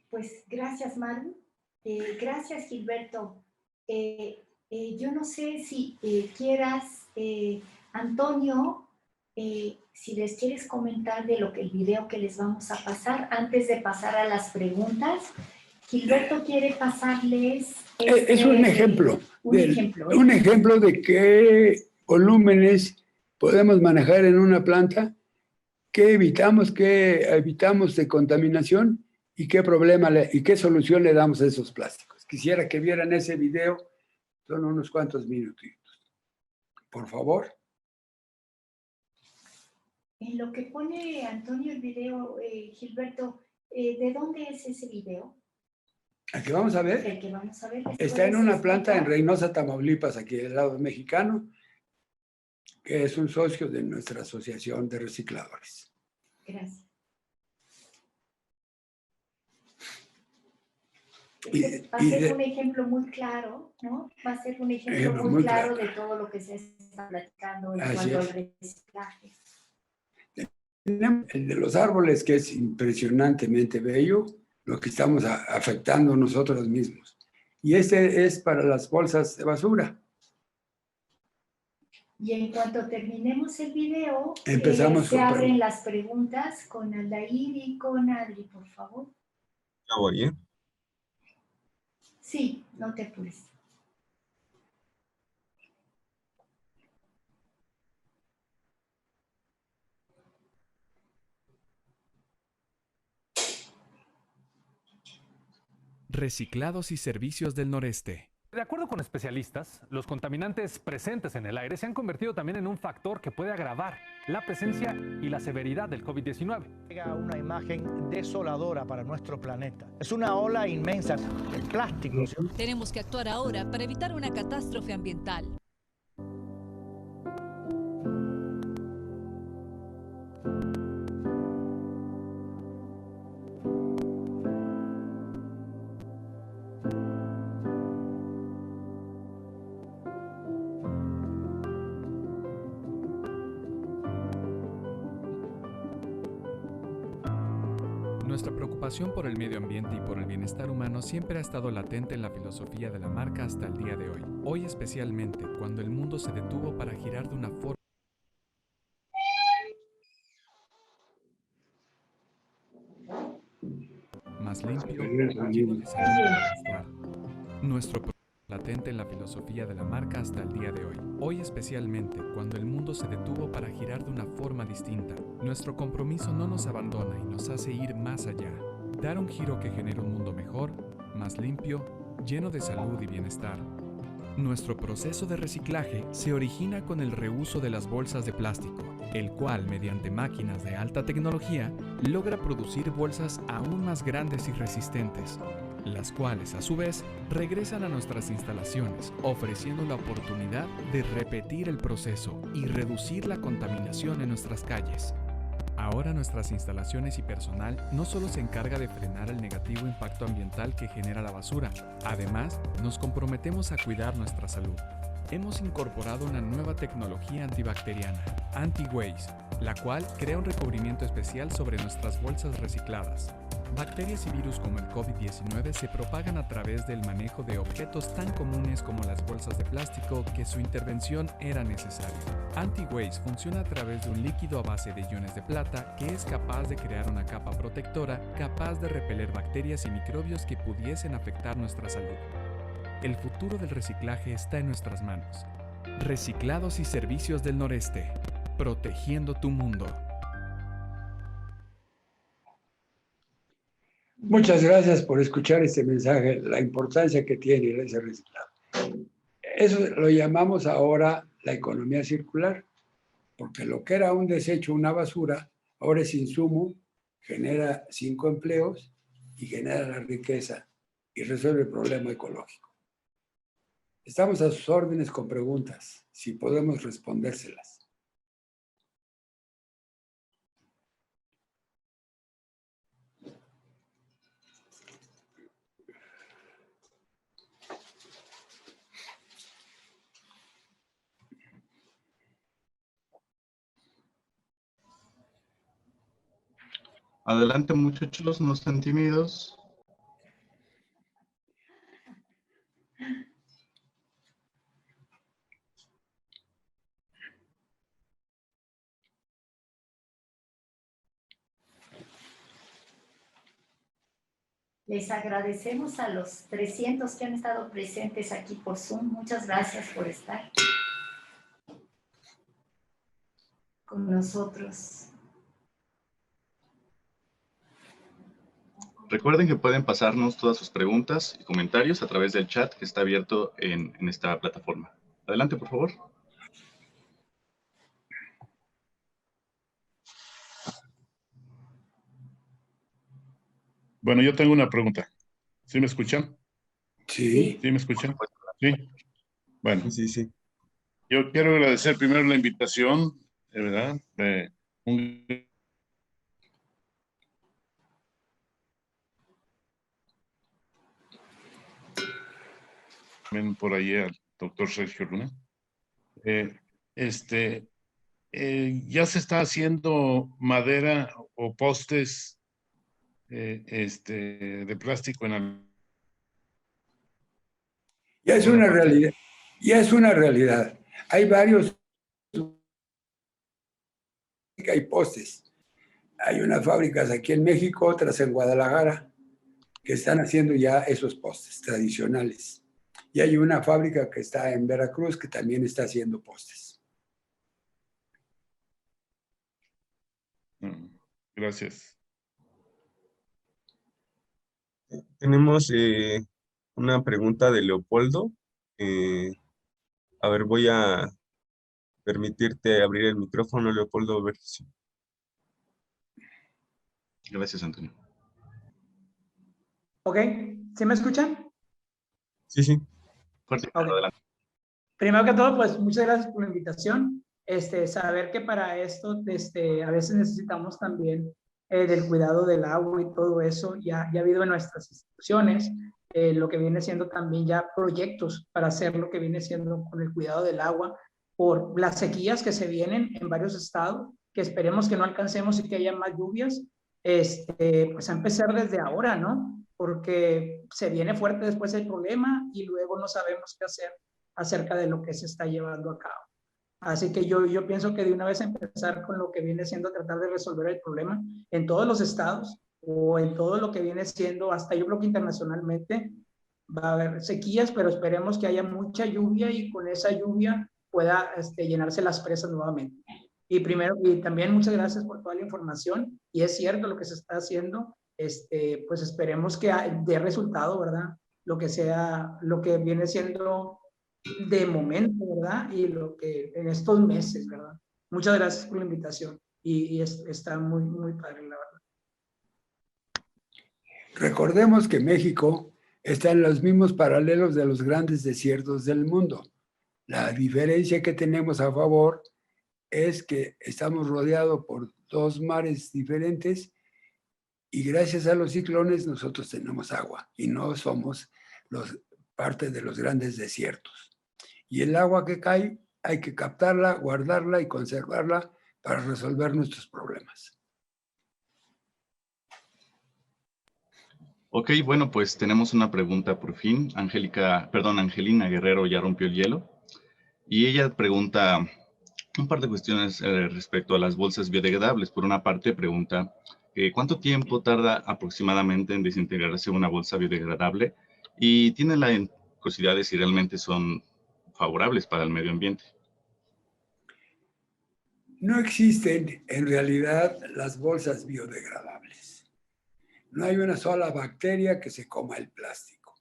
Pues gracias, Maru. Gracias, Gilberto. Yo no sé si quieras, Antonio, si les quieres comentar de lo que el video que les vamos a pasar, antes de pasar a las preguntas. Gilberto quiere pasarles... Es un ejemplo. Un ejemplo de qué volúmenes podemos manejar en una planta, qué evitamos de contaminación y qué problema y qué solución le damos a esos plásticos. Quisiera que vieran ese video, son unos cuantos minutitos. Por favor. En lo que pone Antonio el video, Gilberto, ¿de dónde es ese video? ¿El que vamos a ver? El que vamos a ver. Está en una planta en Reynosa, Tamaulipas, aquí del lado mexicano, que es un socio de nuestra asociación de recicladores. Gracias. Va a ser un ejemplo muy claro, ¿no? Va a ser un ejemplo muy claro de todo lo que se está platicando en cuanto al reciclaje. El de los árboles, que es impresionantemente bello, lo que estamos afectando nosotros mismos. Y este es para las bolsas de basura. Y en cuanto terminemos el video, se abren las preguntas con Aldair y con Adri, por favor. ¿Ya voy, eh? Sí, no te apures. Reciclados y servicios del noreste. De acuerdo con especialistas, los contaminantes presentes en el aire se han convertido también en un factor que puede agravar la presencia y la severidad del COVID-19. Una imagen desoladora para nuestro planeta. Es una ola inmensa de plásticos. Tenemos que actuar ahora para evitar una catástrofe ambiental. Nuestra preocupación por el medio ambiente y por el bienestar humano siempre ha estado latente en la filosofía de la marca hasta el día de hoy. Hoy especialmente, cuando el mundo se detuvo para girar de una forma más limpio, lleno de salud y bienestar. Nuestro latente en la filosofía de la marca hasta el día de hoy. Hoy especialmente, cuando el mundo se detuvo para girar de una forma distinta, nuestro compromiso no nos abandona y nos hace ir más allá. Dar un giro que genere un mundo mejor, más limpio, lleno de salud y bienestar. Nuestro proceso de reciclaje se origina con el reuso de las bolsas de plástico, el cual, mediante máquinas de alta tecnología, logra producir bolsas aún más grandes y resistentes, las cuales, a su vez, regresan a nuestras instalaciones, ofreciendo la oportunidad de repetir el proceso y reducir la contaminación en nuestras calles. Ahora nuestras instalaciones y personal no solo se encarga de frenar el negativo impacto ambiental que genera la basura, además nos comprometemos a cuidar nuestra salud. Hemos incorporado una nueva tecnología antibacteriana, AntiWaste, la cual crea un recubrimiento especial sobre nuestras bolsas recicladas. Bacterias y virus como el COVID-19 se propagan a través del manejo de objetos tan comunes como las bolsas de plástico que su intervención era necesaria. AntiWaste funciona a través de un líquido a base de iones de plata que es capaz de crear una capa protectora capaz de repeler bacterias y microbios que pudiesen afectar nuestra salud. El futuro del reciclaje está en nuestras manos. Reciclados y Servicios del Noreste, protegiendo tu mundo. Muchas gracias por escuchar este mensaje, la importancia que tiene ese reciclado. Eso lo llamamos ahora la economía circular, porque lo que era un desecho, una basura, ahora es insumo, genera 5 empleos y genera la riqueza y resuelve el problema ecológico. Estamos a sus órdenes con preguntas, si podemos respondérselas. Adelante, muchachos, no estén tímidos. Les agradecemos a los 300 que han estado presentes aquí por Zoom. Muchas gracias por estar con nosotros. Recuerden que pueden pasarnos todas sus preguntas y comentarios a través del chat que está abierto en esta plataforma. Adelante, por favor. Bueno, yo tengo una pregunta. ¿Sí me escuchan? Sí. ¿Sí me escuchan? Sí. Bueno. Sí. Yo quiero agradecer primero la invitación, de verdad. Por ahí al doctor Sergio Luna. Ya se está haciendo madera o postes de plástico en el... Ya es una realidad. Ya es una realidad. Hay varios. Hay postes. Hay unas fábricas aquí en México, otras en Guadalajara, que están haciendo ya esos postes tradicionales. Y hay una fábrica que está en Veracruz que también está haciendo postes. Gracias. Tenemos una pregunta de Leopoldo. A ver, voy a permitirte abrir el micrófono, Leopoldo. A ver si... Gracias, Antonio. Ok, ¿sí me escuchan? Sí. Fuerte, okay. Adelante. Primero que todo, pues muchas gracias por la invitación. Saber que para esto a veces necesitamos también del cuidado del agua y todo eso. Ya ha habido en nuestras instituciones lo que viene siendo también ya proyectos para hacer lo que viene siendo con el cuidado del agua por las sequías que se vienen en varios estados, que esperemos que no alcancemos y que haya más lluvias. Pues a empezar desde ahora, ¿no? Porque se viene fuerte después el problema y luego no sabemos qué hacer acerca de lo que se está llevando a cabo. Así que yo pienso que de una vez empezar con lo que viene siendo tratar de resolver el problema en todos los estados o en todo lo que viene siendo, hasta yo creo que internacionalmente, va a haber sequías, pero esperemos que haya mucha lluvia y con esa lluvia pueda llenarse las presas nuevamente. Y también muchas gracias por toda la información, y es cierto lo que se está haciendo, pues esperemos que dé resultado, ¿verdad? Lo que viene siendo de momento, ¿verdad? Y lo que en estos meses, ¿verdad? Muchas gracias por la invitación, y está muy, muy padre, la verdad. Recordemos que México está en los mismos paralelos de los grandes desiertos del mundo. La diferencia que tenemos a favor es que estamos rodeados por dos mares diferentes y gracias a los ciclones nosotros tenemos agua y no somos parte de los grandes desiertos. Y el agua que cae hay que captarla, guardarla y conservarla para resolver nuestros problemas. Ok, bueno, pues tenemos una pregunta por fin. Angelina Guerrero ya rompió el hielo. Y ella pregunta un par de cuestiones respecto a las bolsas biodegradables. Por una parte, pregunta ¿cuánto tiempo tarda aproximadamente en desintegrarse una bolsa biodegradable? Y tiene la curiosidad de si realmente son favorables para el medio ambiente. No existen en realidad las bolsas biodegradables. No hay una sola bacteria que se coma el plástico.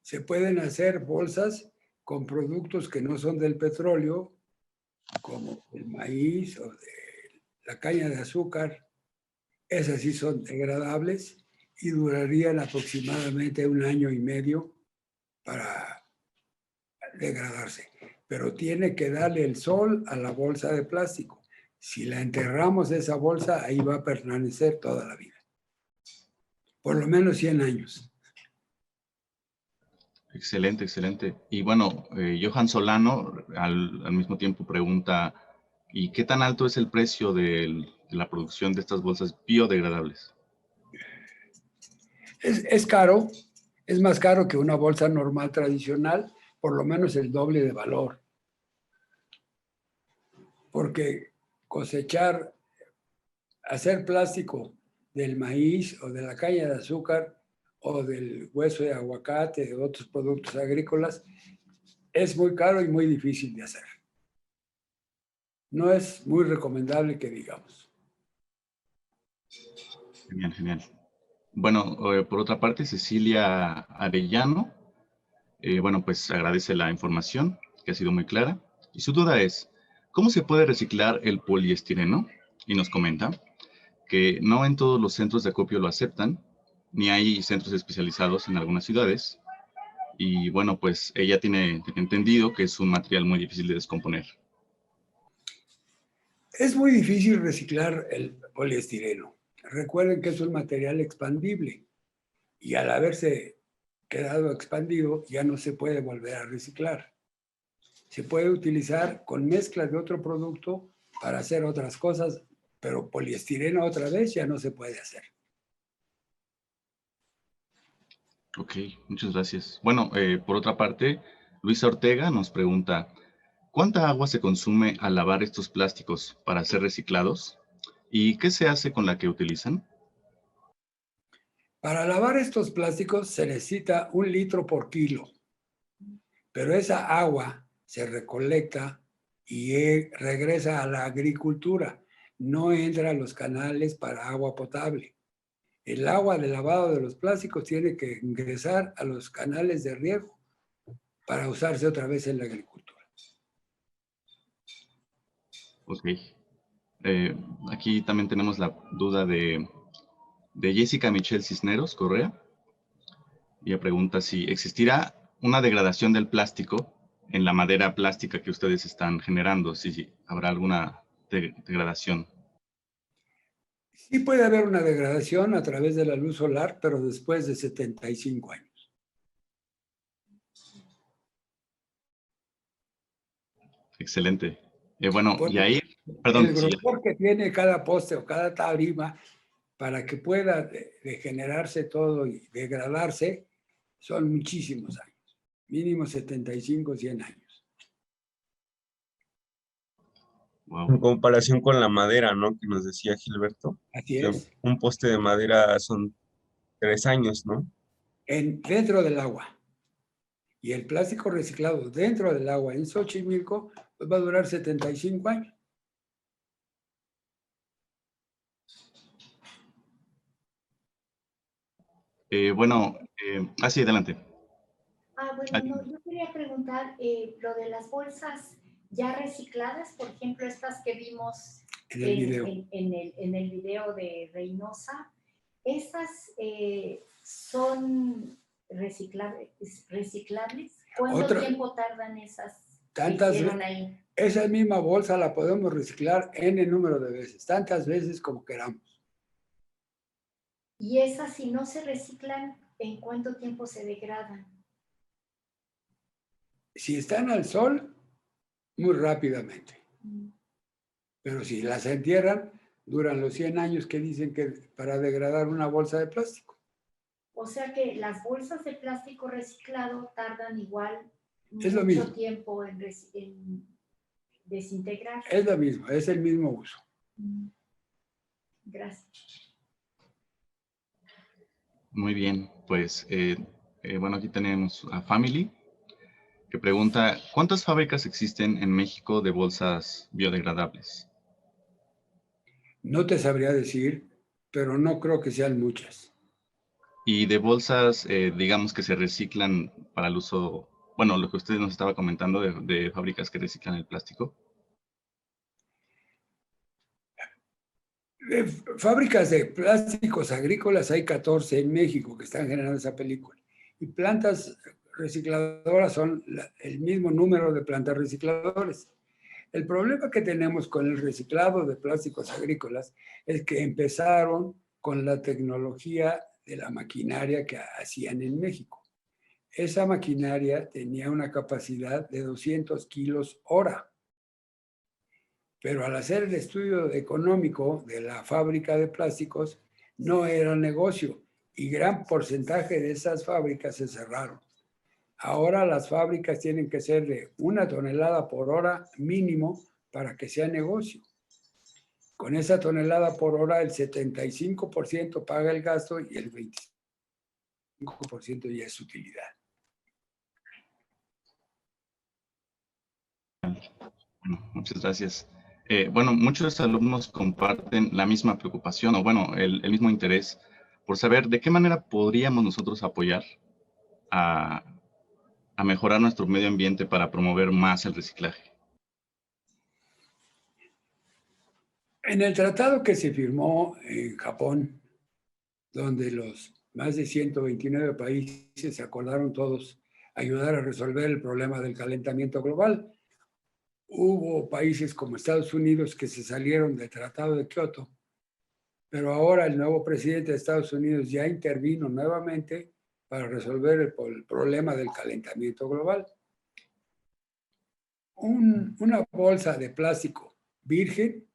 Se pueden hacer bolsas con productos que no son del petróleo, como el maíz o de la caña de azúcar. Esas sí son degradables y durarían aproximadamente 1 año y medio para degradarse. Pero tiene que darle el sol a la bolsa de plástico. Si la enterramos esa bolsa, ahí va a permanecer toda la vida. Por lo menos 100 años. Excelente, excelente. Y bueno, Johan Solano al mismo tiempo pregunta, ¿y qué tan alto es el precio de la producción de estas bolsas biodegradables? Es caro, es más caro que una bolsa normal tradicional, por lo menos el doble de valor. Porque hacer plástico del maíz o de la caña de azúcar o del hueso de aguacate, de otros productos agrícolas, es muy caro y muy difícil de hacer. No es muy recomendable que digamos. Genial, genial. Bueno, por otra parte, Cecilia Arellano, bueno, pues agradece la información, que ha sido muy clara. Y su duda es, ¿cómo se puede reciclar el poliestireno? Y nos comenta que no en todos los centros de acopio lo aceptan, ni hay centros especializados en algunas ciudades. Y bueno, pues ella tiene entendido que es un material muy difícil de descomponer. Es muy difícil reciclar el poliestireno. Recuerden que es un material expandible y al haberse quedado expandido ya no se puede volver a reciclar. Se puede utilizar con mezcla de otro producto para hacer otras cosas, pero poliestireno otra vez ya no se puede hacer. Ok, muchas gracias. Bueno, por otra parte, Luisa Ortega nos pregunta, ¿cuánta agua se consume al lavar estos plásticos para ser reciclados? ¿Y qué se hace con la que utilizan? Para lavar estos plásticos se necesita 1 litro por kilo, pero esa agua se recolecta y regresa a la agricultura, no entra a los canales para agua potable. El agua de lavado de los plásticos tiene que ingresar a los canales de riego para usarse otra vez en la agricultura. Ok. Aquí también tenemos la duda de Jessica Michelle Cisneros Correa. Ella pregunta si existirá una degradación del plástico en la madera plástica que ustedes están generando, si habrá alguna degradación. Sí puede haber una degradación a través de la luz solar, pero después de 75 años. Excelente. Bueno, y ahí, perdón. El grosor que tiene cada poste o cada tarima para que pueda degenerarse todo y degradarse son muchísimos años, mínimo 75, 100 años. Wow. En comparación con la madera, ¿no? Que nos decía Gilberto. Así es. Un poste de madera son 3 años, ¿no? Dentro del agua. Y el plástico reciclado dentro del agua en Xochimilco pues va a durar 75 años. Sí, adelante. Bueno, no, yo quería preguntar lo de las bolsas ya recicladas, por ejemplo, estas que vimos En el video. en el video de Reynosa, ¿esas son reciclables? ¿Cuánto tiempo tardan esas que hicieron ahí? Esa misma bolsa la podemos reciclar en el número de veces, tantas veces como queramos. ¿Y esas, si no se reciclan, en cuánto tiempo se degradan? Si están al sol, muy rápidamente. Pero si las entierran, duran los 100 años que dicen que para degradar una bolsa de plástico. O sea que las bolsas de plástico reciclado tardan igual mucho tiempo en desintegrar. Es lo mismo, es el mismo uso. Gracias. Muy bien, pues bueno, aquí tenemos a Family, que pregunta, ¿cuántas fábricas existen en México de bolsas biodegradables? No te sabría decir, pero no creo que sean muchas. Y de bolsas, digamos que se reciclan para el uso, bueno, lo que usted nos estaba comentando de fábricas que reciclan el plástico. De fábricas de plásticos agrícolas hay 14 en México que están generando esa película. Y plantas recicladoras son el mismo número de plantas recicladoras. El problema que tenemos con el reciclado de plásticos agrícolas es que empezaron con la tecnología de la maquinaria que hacían en México. Esa maquinaria tenía una capacidad de 200 kilos hora. Pero al hacer el estudio económico de la fábrica de plásticos, no era negocio y gran porcentaje de esas fábricas se cerraron. Ahora las fábricas tienen que ser de 1 tonelada por hora mínimo para que sea negocio. Con esa tonelada por hora, el 75% paga el gasto y el 25% ya es utilidad. Bueno, muchas gracias. Bueno, muchos alumnos comparten la misma preocupación o bueno, el mismo interés por saber de qué manera podríamos nosotros apoyar a mejorar nuestro medio ambiente para promover más el reciclaje. En el tratado que se firmó en Japón, donde los más de 129 países se acordaron todos ayudar a resolver el problema del calentamiento global, hubo países como Estados Unidos que se salieron del Tratado de Kioto, pero ahora el nuevo presidente de Estados Unidos ya intervino nuevamente para resolver el problema del calentamiento global. Una bolsa de plástico virgen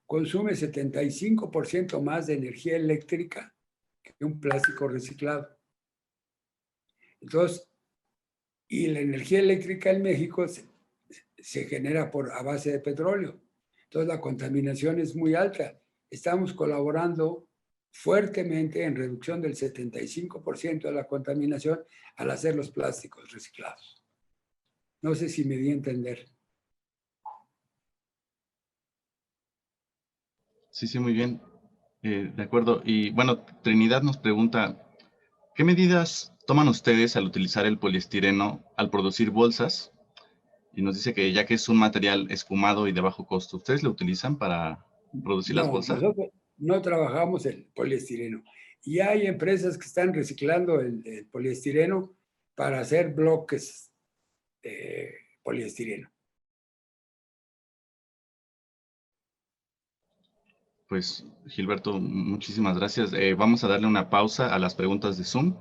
consume 75% más de energía eléctrica que un plástico reciclado. Entonces, y la energía eléctrica en México se genera a base de petróleo. Entonces la contaminación es muy alta. Estamos colaborando fuertemente en reducción del 75% de la contaminación al hacer los plásticos reciclados. No sé si me di a entender. Sí, muy bien. De acuerdo. Y bueno, Trinidad nos pregunta, ¿qué medidas toman ustedes al utilizar el poliestireno al producir bolsas? Y nos dice que ya que es un material esfumado y de bajo costo, ¿ustedes lo utilizan para producir las bolsas? Nosotros no trabajamos el poliestireno. Y hay empresas que están reciclando el poliestireno para hacer bloques de poliestireno. Pues, Gilberto, muchísimas gracias. Vamos a darle una pausa a las preguntas de Zoom.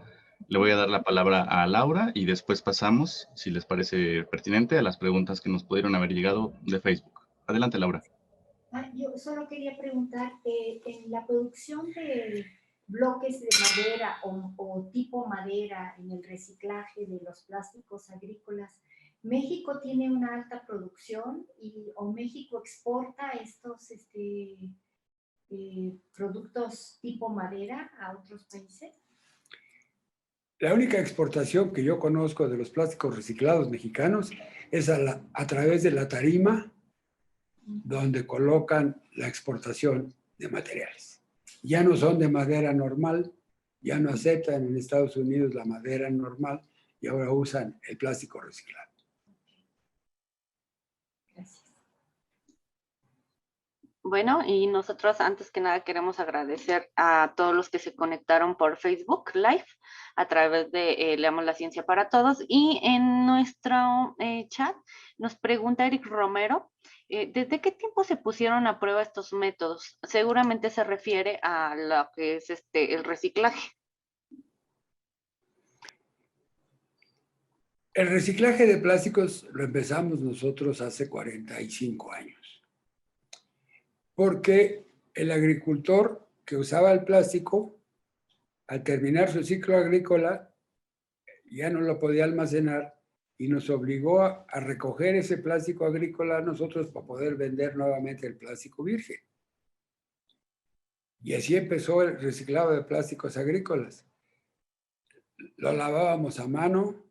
Le voy a dar la palabra a Laura y después pasamos, si les parece pertinente, a las preguntas que nos pudieron haber llegado de Facebook. Adelante, Laura. Yo solo quería preguntar, en la producción de bloques de madera o tipo madera en el reciclaje de los plásticos agrícolas, ¿México tiene una alta producción o México exporta estos productos tipo madera a otros países? La única exportación que yo conozco de los plásticos reciclados mexicanos es a través de la tarima, donde colocan la exportación de materiales. Ya no son de madera normal, ya no aceptan en Estados Unidos la madera normal y ahora usan el plástico reciclado. Gracias. Bueno, y nosotros antes que nada queremos agradecer a todos los que se conectaron por Facebook Live a través de Leamos la Ciencia para Todos. Y en nuestro chat nos pregunta Eric Romero, ¿desde qué tiempo se pusieron a prueba estos métodos? Seguramente se refiere a lo que es el reciclaje. El reciclaje de plásticos lo empezamos nosotros hace 45 años. Porque el agricultor que usaba el plástico, al terminar su ciclo agrícola, ya no lo podía almacenar y nos obligó a recoger ese plástico agrícola a nosotros para poder vender nuevamente el plástico virgen. Y así empezó el reciclado de plásticos agrícolas. Lo lavábamos a mano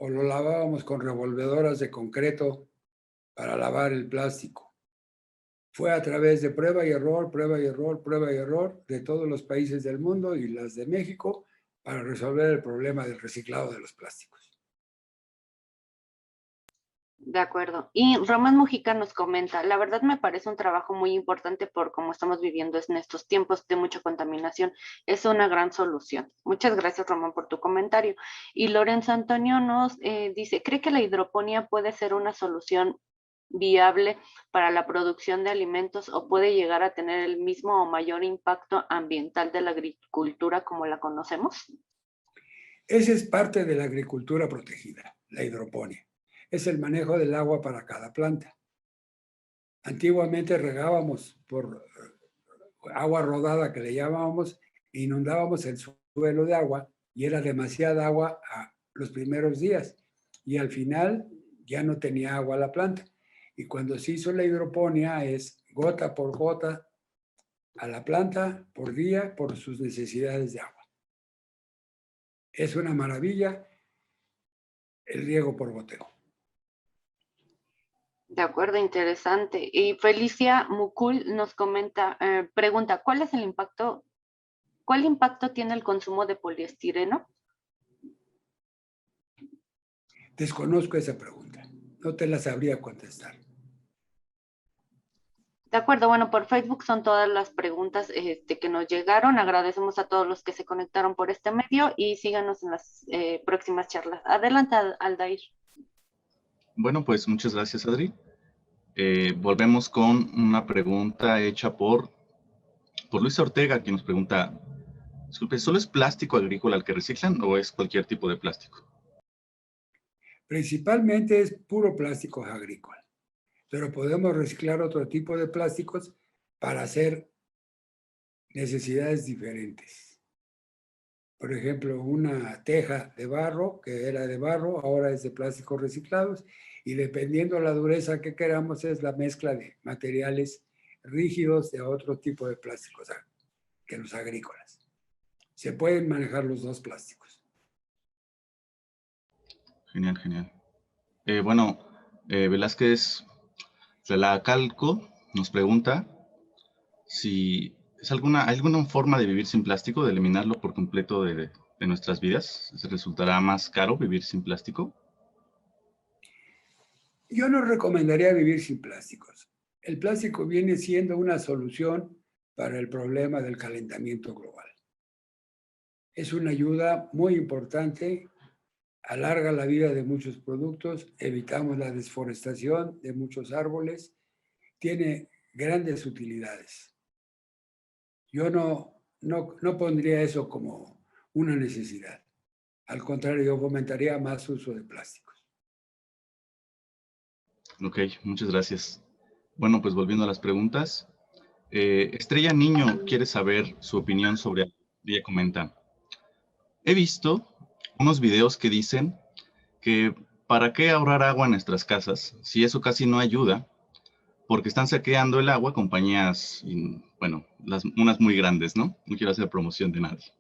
o lo lavábamos con revolvedoras de concreto para lavar el plástico. Fue a través de prueba y error, prueba y error, prueba y error de todos los países del mundo y las de México para resolver el problema del reciclado de los plásticos. De acuerdo. Y Román Mujica nos comenta, la verdad me parece un trabajo muy importante por cómo estamos viviendo en estos tiempos de mucha contaminación. Es una gran solución. Muchas gracias, Román, por tu comentario. Y Lorenzo Antonio nos dice, ¿cree que la hidroponía puede ser una solución viable para la producción de alimentos o puede llegar a tener el mismo o mayor impacto ambiental de la agricultura como la conocemos? Esa es parte de la agricultura protegida, la hidroponía. Es el manejo del agua para cada planta. Antiguamente regábamos por agua rodada, que le llamábamos, e inundábamos el suelo de agua y era demasiada agua a los primeros días. Y al final ya no tenía agua la planta. Y cuando se hizo la hidroponía es gota por gota a la planta por día por sus necesidades de agua. Es una maravilla el riego por goteo. De acuerdo, interesante. Y Felicia Mukul nos comenta, pregunta, ¿cuál impacto tiene el consumo de poliestireno? Desconozco esa pregunta. No te la sabría contestar. De acuerdo, bueno, por Facebook son todas las preguntas que nos llegaron. Agradecemos a todos los que se conectaron por este medio y síganos en las próximas charlas. Adelante, Aldair. Bueno, pues muchas gracias, Adri. Volvemos con una pregunta hecha por Luis Ortega, que nos pregunta, disculpe, ¿solo es plástico agrícola el que reciclan o es cualquier tipo de plástico? Principalmente es puro plástico agrícola. Pero podemos reciclar otro tipo de plásticos para hacer necesidades diferentes. Por ejemplo, una teja de barro, que era de barro, ahora es de plásticos reciclados, y dependiendo de la dureza que queramos, es la mezcla de materiales rígidos de otro tipo de plásticos que los agrícolas. Se pueden manejar los dos plásticos. Genial, genial. Velázquez Tlalacalco nos pregunta si es alguna forma de vivir sin plástico, de eliminarlo por completo de nuestras vidas. ¿Se resultará más caro vivir sin plástico? Yo no recomendaría vivir sin plásticos. El plástico viene siendo una solución para el problema del calentamiento global. Es una ayuda muy importante, alarga la vida de muchos productos, evitamos la desforestación de muchos árboles, tiene grandes utilidades. Yo no pondría eso como una necesidad. Al contrario, yo fomentaría más uso de plásticos. Ok, muchas gracias. Bueno, pues volviendo a las preguntas. Estrella Niño quiere saber su opinión sobre... Ella comenta, he visto unos videos que dicen que para qué ahorrar agua en nuestras casas si eso casi no ayuda, porque están saqueando el agua compañías, unas muy grandes, ¿no? No quiero hacer promoción de nadie.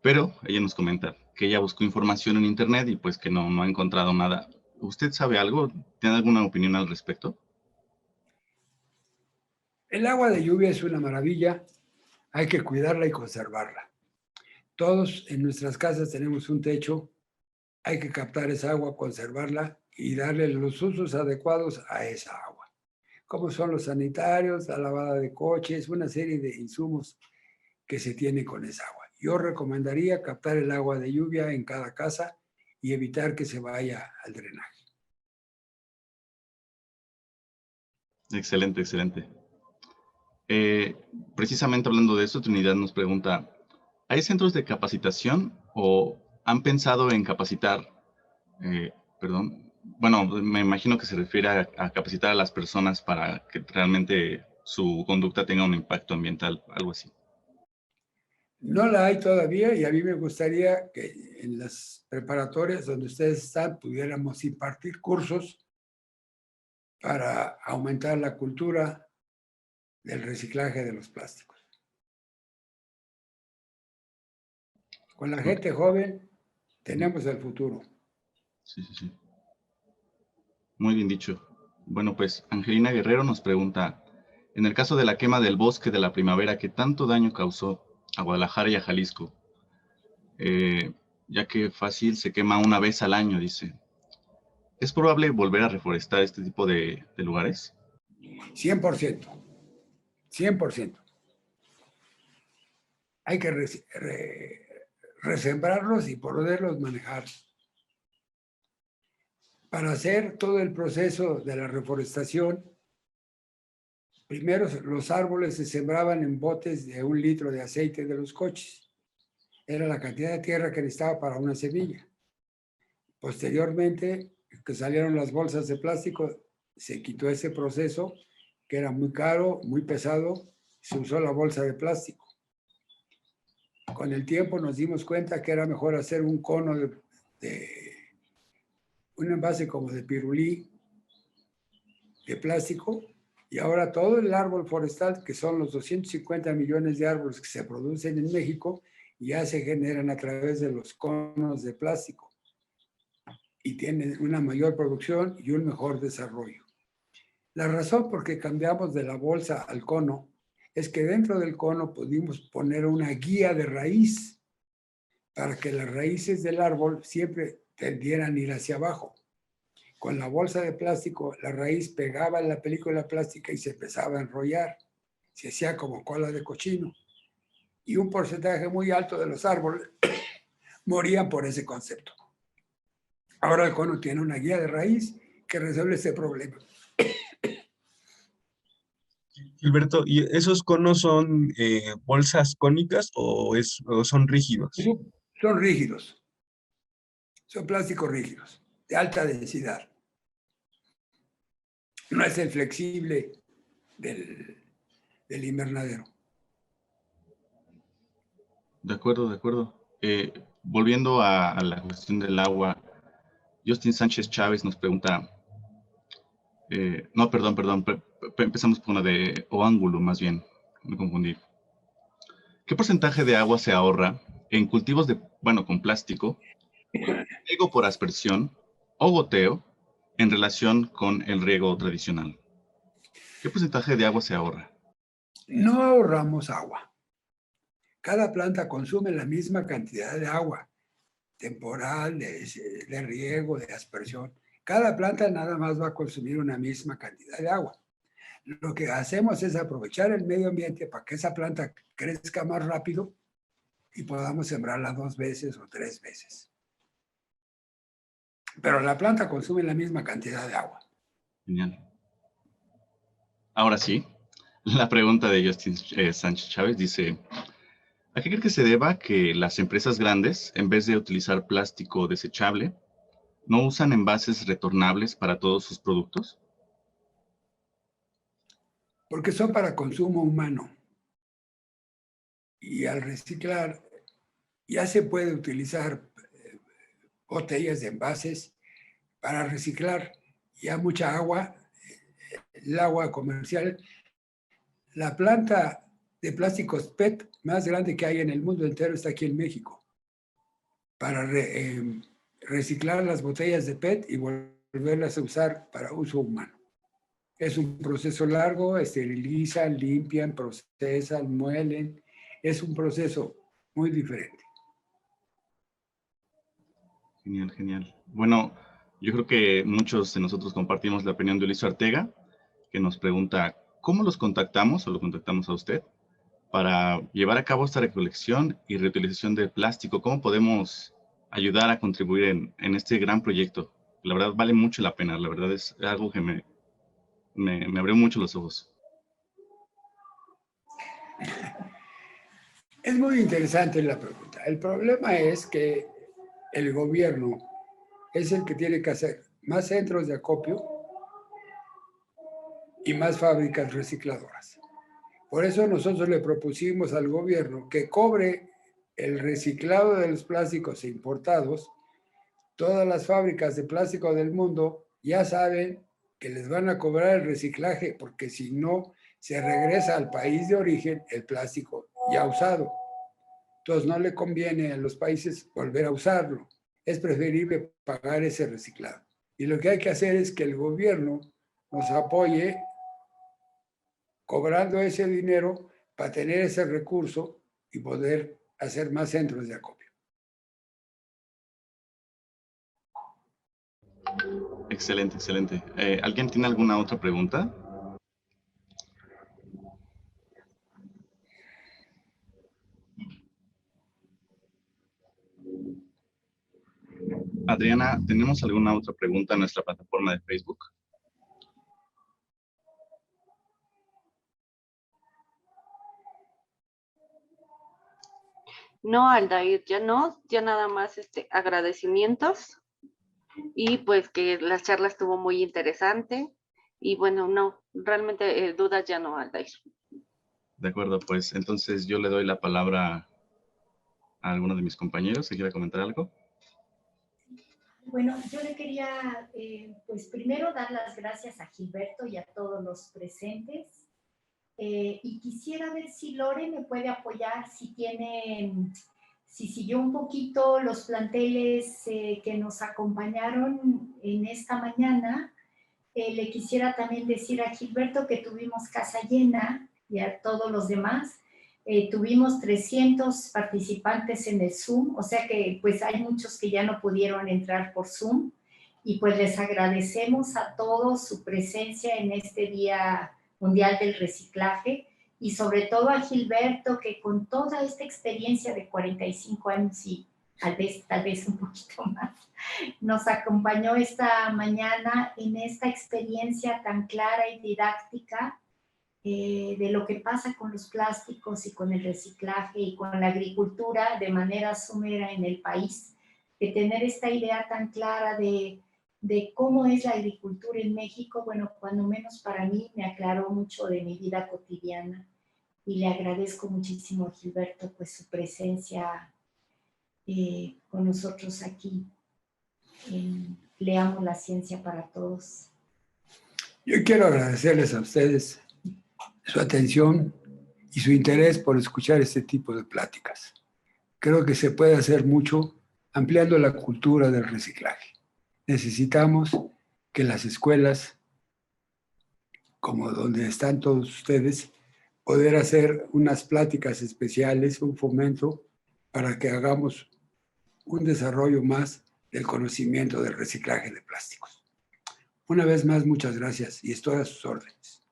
Pero ella nos comenta, que ella buscó información en internet y pues que no ha encontrado nada. ¿Usted sabe algo? ¿Tiene alguna opinión al respecto? El agua de lluvia es una maravilla, hay que cuidarla y conservarla. Todos en nuestras casas tenemos un techo, hay que captar esa agua, conservarla y darle los usos adecuados a esa agua, como son los sanitarios, la lavada de coches, una serie de insumos que se tiene con esa agua. Yo recomendaría captar el agua de lluvia en cada casa y evitar que se vaya al drenaje. Excelente, excelente. Precisamente hablando de eso, Trinidad nos pregunta, ¿hay centros de capacitación o han pensado en capacitar, bueno, me imagino que se refiere a capacitar a las personas para que realmente su conducta tenga un impacto ambiental, algo así? No la hay todavía y a mí me gustaría que en las preparatorias donde ustedes están pudiéramos impartir cursos para aumentar la cultura del reciclaje de los plásticos. Con la gente joven tenemos el futuro. Sí, sí, sí. Muy bien dicho. Bueno, pues Angelina Guerrero nos pregunta, en el caso de la quema del bosque de la primavera que tanto daño causó a Guadalajara y a Jalisco, ya que fácil se quema una vez al año, dice, ¿es probable volver a reforestar este tipo de lugares? 100%. 100%. Hay que resembrarlos y poderlos manejar. Para hacer todo el proceso de la reforestación, primero los árboles se sembraban en botes de 1 litro de aceite de los coches. Era la cantidad de tierra que necesitaba para una semilla. Posteriormente, que salieron las bolsas de plástico, se quitó ese proceso, que era muy caro, muy pesado, se usó la bolsa de plástico. Con el tiempo nos dimos cuenta que era mejor hacer un cono un envase como de pirulí, de plástico, y ahora todo el árbol forestal, que son los 250 millones de árboles que se producen en México, ya se generan a través de los conos de plástico y tienen una mayor producción y un mejor desarrollo. La razón por qué cambiamos de la bolsa al cono es que dentro del cono pudimos poner una guía de raíz para que las raíces del árbol siempre tendieran a ir hacia abajo. Con la bolsa de plástico, la raíz pegaba en la película plástica y se empezaba a enrollar. Se hacía como cola de cochino. Y un porcentaje muy alto de los árboles morían por ese concepto. Ahora el cono tiene una guía de raíz que resuelve ese problema. Gilberto, ¿y esos conos son bolsas cónicas o son rígidos? Son rígidos. Son plásticos rígidos, de alta densidad. No es el flexible del invernadero. De acuerdo, de acuerdo. Volviendo a la cuestión del agua, Justin Sánchez Chávez nos pregunta, no, perdón, empezamos por una de Oángulo, más bien, me confundí. ¿Qué porcentaje de agua se ahorra en cultivos con plástico, riego por aspersión o goteo en relación con el riego tradicional? ¿Qué porcentaje de agua se ahorra? No ahorramos agua. Cada planta consume la misma cantidad de agua, temporal, de riego, de aspersión. Cada planta nada más va a consumir una misma cantidad de agua. Lo que hacemos es aprovechar el medio ambiente para que esa planta crezca más rápido y podamos sembrarla 2 veces o 3 veces. Pero la planta consume la misma cantidad de agua. Genial. Ahora sí, la pregunta de Justin Sánchez Chávez dice, ¿a qué cree que se deba que las empresas grandes, en vez de utilizar plástico desechable, no usan envases retornables para todos sus productos? Porque son para consumo humano. Y al reciclar, ya se puede utilizar botellas de envases para reciclar. Ya mucha agua, el agua comercial, la planta de plásticos PET más grande que hay en el mundo entero está aquí en México. para reciclar las botellas de PET y volverlas a usar para uso humano. Es un proceso largo, esterilizan, limpian, procesan, muelen. Es un proceso muy diferente. Genial, genial. Bueno, yo creo que muchos de nosotros compartimos la opinión de Ulises Ortega, que nos pregunta, ¿cómo los contactamos o lo contactamos a usted para llevar a cabo esta recolección y reutilización de plástico? ¿Cómo podemos ayudar a contribuir en este gran proyecto? La verdad vale mucho la pena, la verdad es algo que me abrió mucho los ojos. Es muy interesante la pregunta. El problema es que el gobierno es el que tiene que hacer más centros de acopio y más fábricas recicladoras. Por eso nosotros le propusimos al gobierno que cobre el reciclado de los plásticos importados. Todas las fábricas de plástico del mundo ya saben que les van a cobrar el reciclaje, porque si no, se regresa al país de origen el plástico ya usado. Entonces no le conviene a los países volver a usarlo. Es preferible pagar ese reciclado. Y lo que hay que hacer es que el gobierno nos apoye cobrando ese dinero para tener ese recurso y poder hacer más centros de acopio. Excelente, excelente. ¿Alguien tiene alguna otra pregunta? Adriana, ¿tenemos alguna otra pregunta en nuestra plataforma de Facebook? No, Aldair, ya no, ya nada más agradecimientos y pues que la charla estuvo muy interesante y bueno, no, realmente dudas ya no, Aldair. De acuerdo, pues entonces yo le doy la palabra a alguno de mis compañeros. ¿Se quiere comentar algo? Bueno, yo le quería, pues primero dar las gracias a Gilberto y a todos los presentes. Y quisiera ver si Lore me puede apoyar, si siguió un poquito los planteles que nos acompañaron en esta mañana. Le quisiera también decir a Gilberto que tuvimos casa llena y a todos los demás. Tuvimos 300 participantes en el Zoom, o sea que pues hay muchos que ya no pudieron entrar por Zoom, y pues les agradecemos a todos su presencia en este Día Mundial del Reciclaje, y sobre todo a Gilberto, que con toda esta experiencia de 45 años y tal vez un poquito más, nos acompañó esta mañana en esta experiencia tan clara y didáctica de lo que pasa con los plásticos y con el reciclaje y con la agricultura de manera somera en el país, de tener esta idea tan clara de cómo es la agricultura en México. Bueno, cuando menos para mí me aclaró mucho de mi vida cotidiana, y le agradezco muchísimo a Gilberto pues su presencia con nosotros aquí. Leamos la ciencia para todos. Yo quiero agradecerles a ustedes su atención y su interés por escuchar este tipo de pláticas. Creo que se puede hacer mucho ampliando la cultura del reciclaje. Necesitamos que las escuelas, como donde están todos ustedes, poder hacer unas pláticas especiales, un fomento para que hagamos un desarrollo más del conocimiento del reciclaje de plásticos. Una vez más, muchas gracias y estoy a sus órdenes.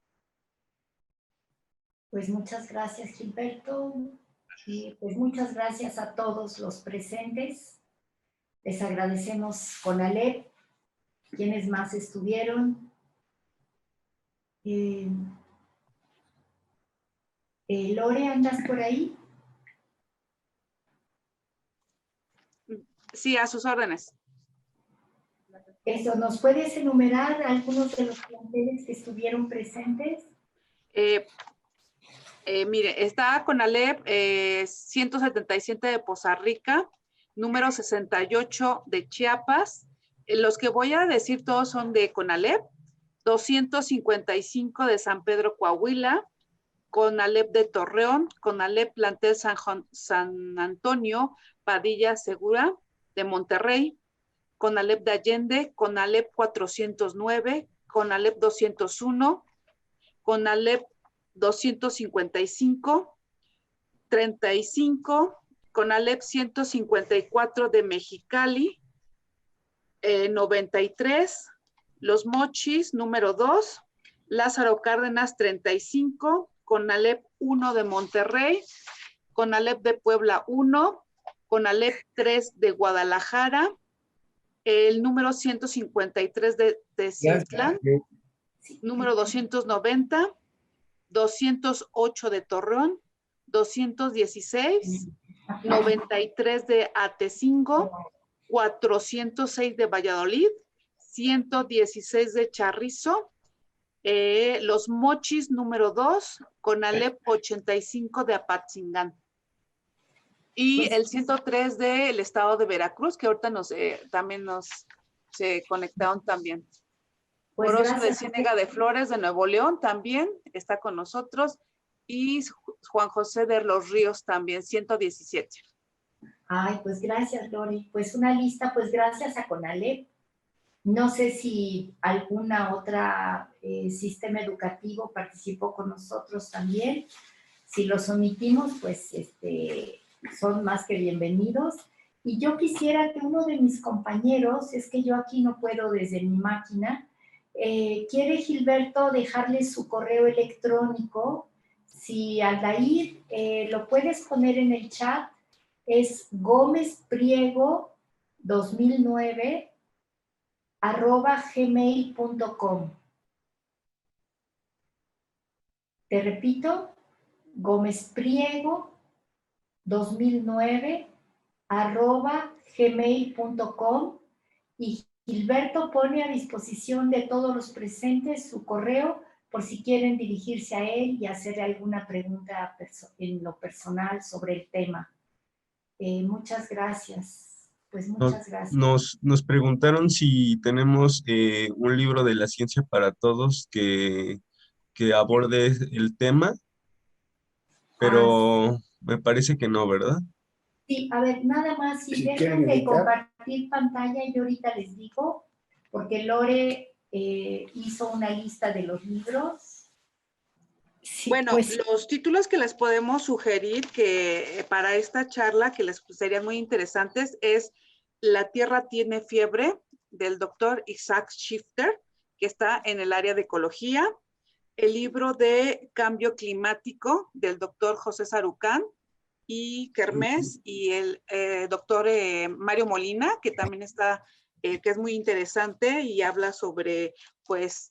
Pues muchas gracias, Gilberto. Y pues muchas gracias a todos los presentes. Les agradecemos con Alep, quienes más estuvieron. Lore, ¿andas por ahí? Sí, a sus órdenes. Eso, ¿nos puedes enumerar algunos de los planteles que estuvieron presentes? Mire, está CONALEP 177 de Poza Rica, número 68 de Chiapas. Los que voy a decir todos son de CONALEP, 255 de San Pedro Coahuila, CONALEP de Torreón, CONALEP Plantel San Antonio, Padilla Segura, de Monterrey, CONALEP de Allende, CONALEP 409, CONALEP 201, CONALEP 255, 35, CONALEP 154 de Mexicali, 93, Los Mochis, número 2, Lázaro Cárdenas, 35, CONALEP 1 de Monterrey, CONALEP de Puebla 1, CONALEP 3 de Guadalajara, el número 153 de Ciutlán, número 290, 208 de Torreón, 216, 93 de Atecingo, 406 de Valladolid, 116 de Charrizo, Los Mochis número 2, CONALEP 85 de Apatzingán. Y el 103 del estado de Veracruz, que ahorita también se conectaron también. Pues Orozco de gracias. Ciénega de Flores de Nuevo León también está con nosotros. Y Juan José de los Ríos también, 117. Ay, pues gracias, Lori. Pues una lista, pues gracias a CONALEP. No sé si alguna otra sistema educativo participó con nosotros también. Si los omitimos, pues son más que bienvenidos. Y yo quisiera que uno de mis compañeros, es que yo aquí no puedo desde mi máquina, quiere Gilberto dejarle su correo electrónico. Si Aldair lo puedes poner en el chat, es gomezpriego2009@gmail.com. Te repito, gomezpriego2009@gmail.com, y Gilberto pone a disposición de todos los presentes su correo por si quieren dirigirse a él y hacerle alguna pregunta en lo personal sobre el tema. Muchas gracias. Pues muchas gracias. Nos preguntaron si tenemos un libro de la ciencia para todos que aborde el tema, pero me parece que no, ¿verdad? Sí, a ver, nada más, si dejan de compartir pantalla, yo ahorita les digo, porque Lore hizo una lista de los libros. Sí, bueno, pues, los títulos que les podemos sugerir que para esta charla, que les serían muy interesantes, es La Tierra tiene fiebre, del doctor Isaac Shifter, que está en el área de ecología. El libro de Cambio Climático, del doctor José Sarucán y Kermés, y el doctor Mario Molina, que también está, que es muy interesante y habla sobre, pues,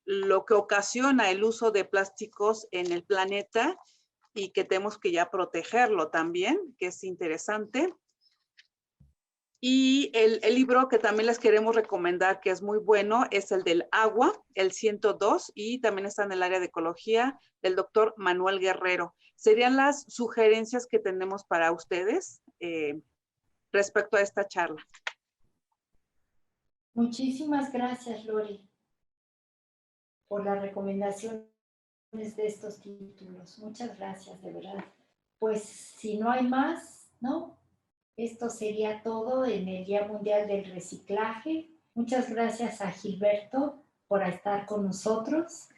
lo que ocasiona el uso de plásticos en el planeta y que tenemos que ya protegerlo también, que es interesante. Y el libro que también les queremos recomendar, que es muy bueno, es el del agua, el 102, y también está en el área de ecología, del doctor Manuel Guerrero. Serían las sugerencias que tenemos para ustedes respecto a esta charla. muchísimas gracias, Lori, por las recomendaciones de estos títulos. Muchas gracias, de verdad. Pues si no hay más, ¿no? Esto sería todo en el Día Mundial del Reciclaje. Muchas gracias a Gilberto por estar con nosotros.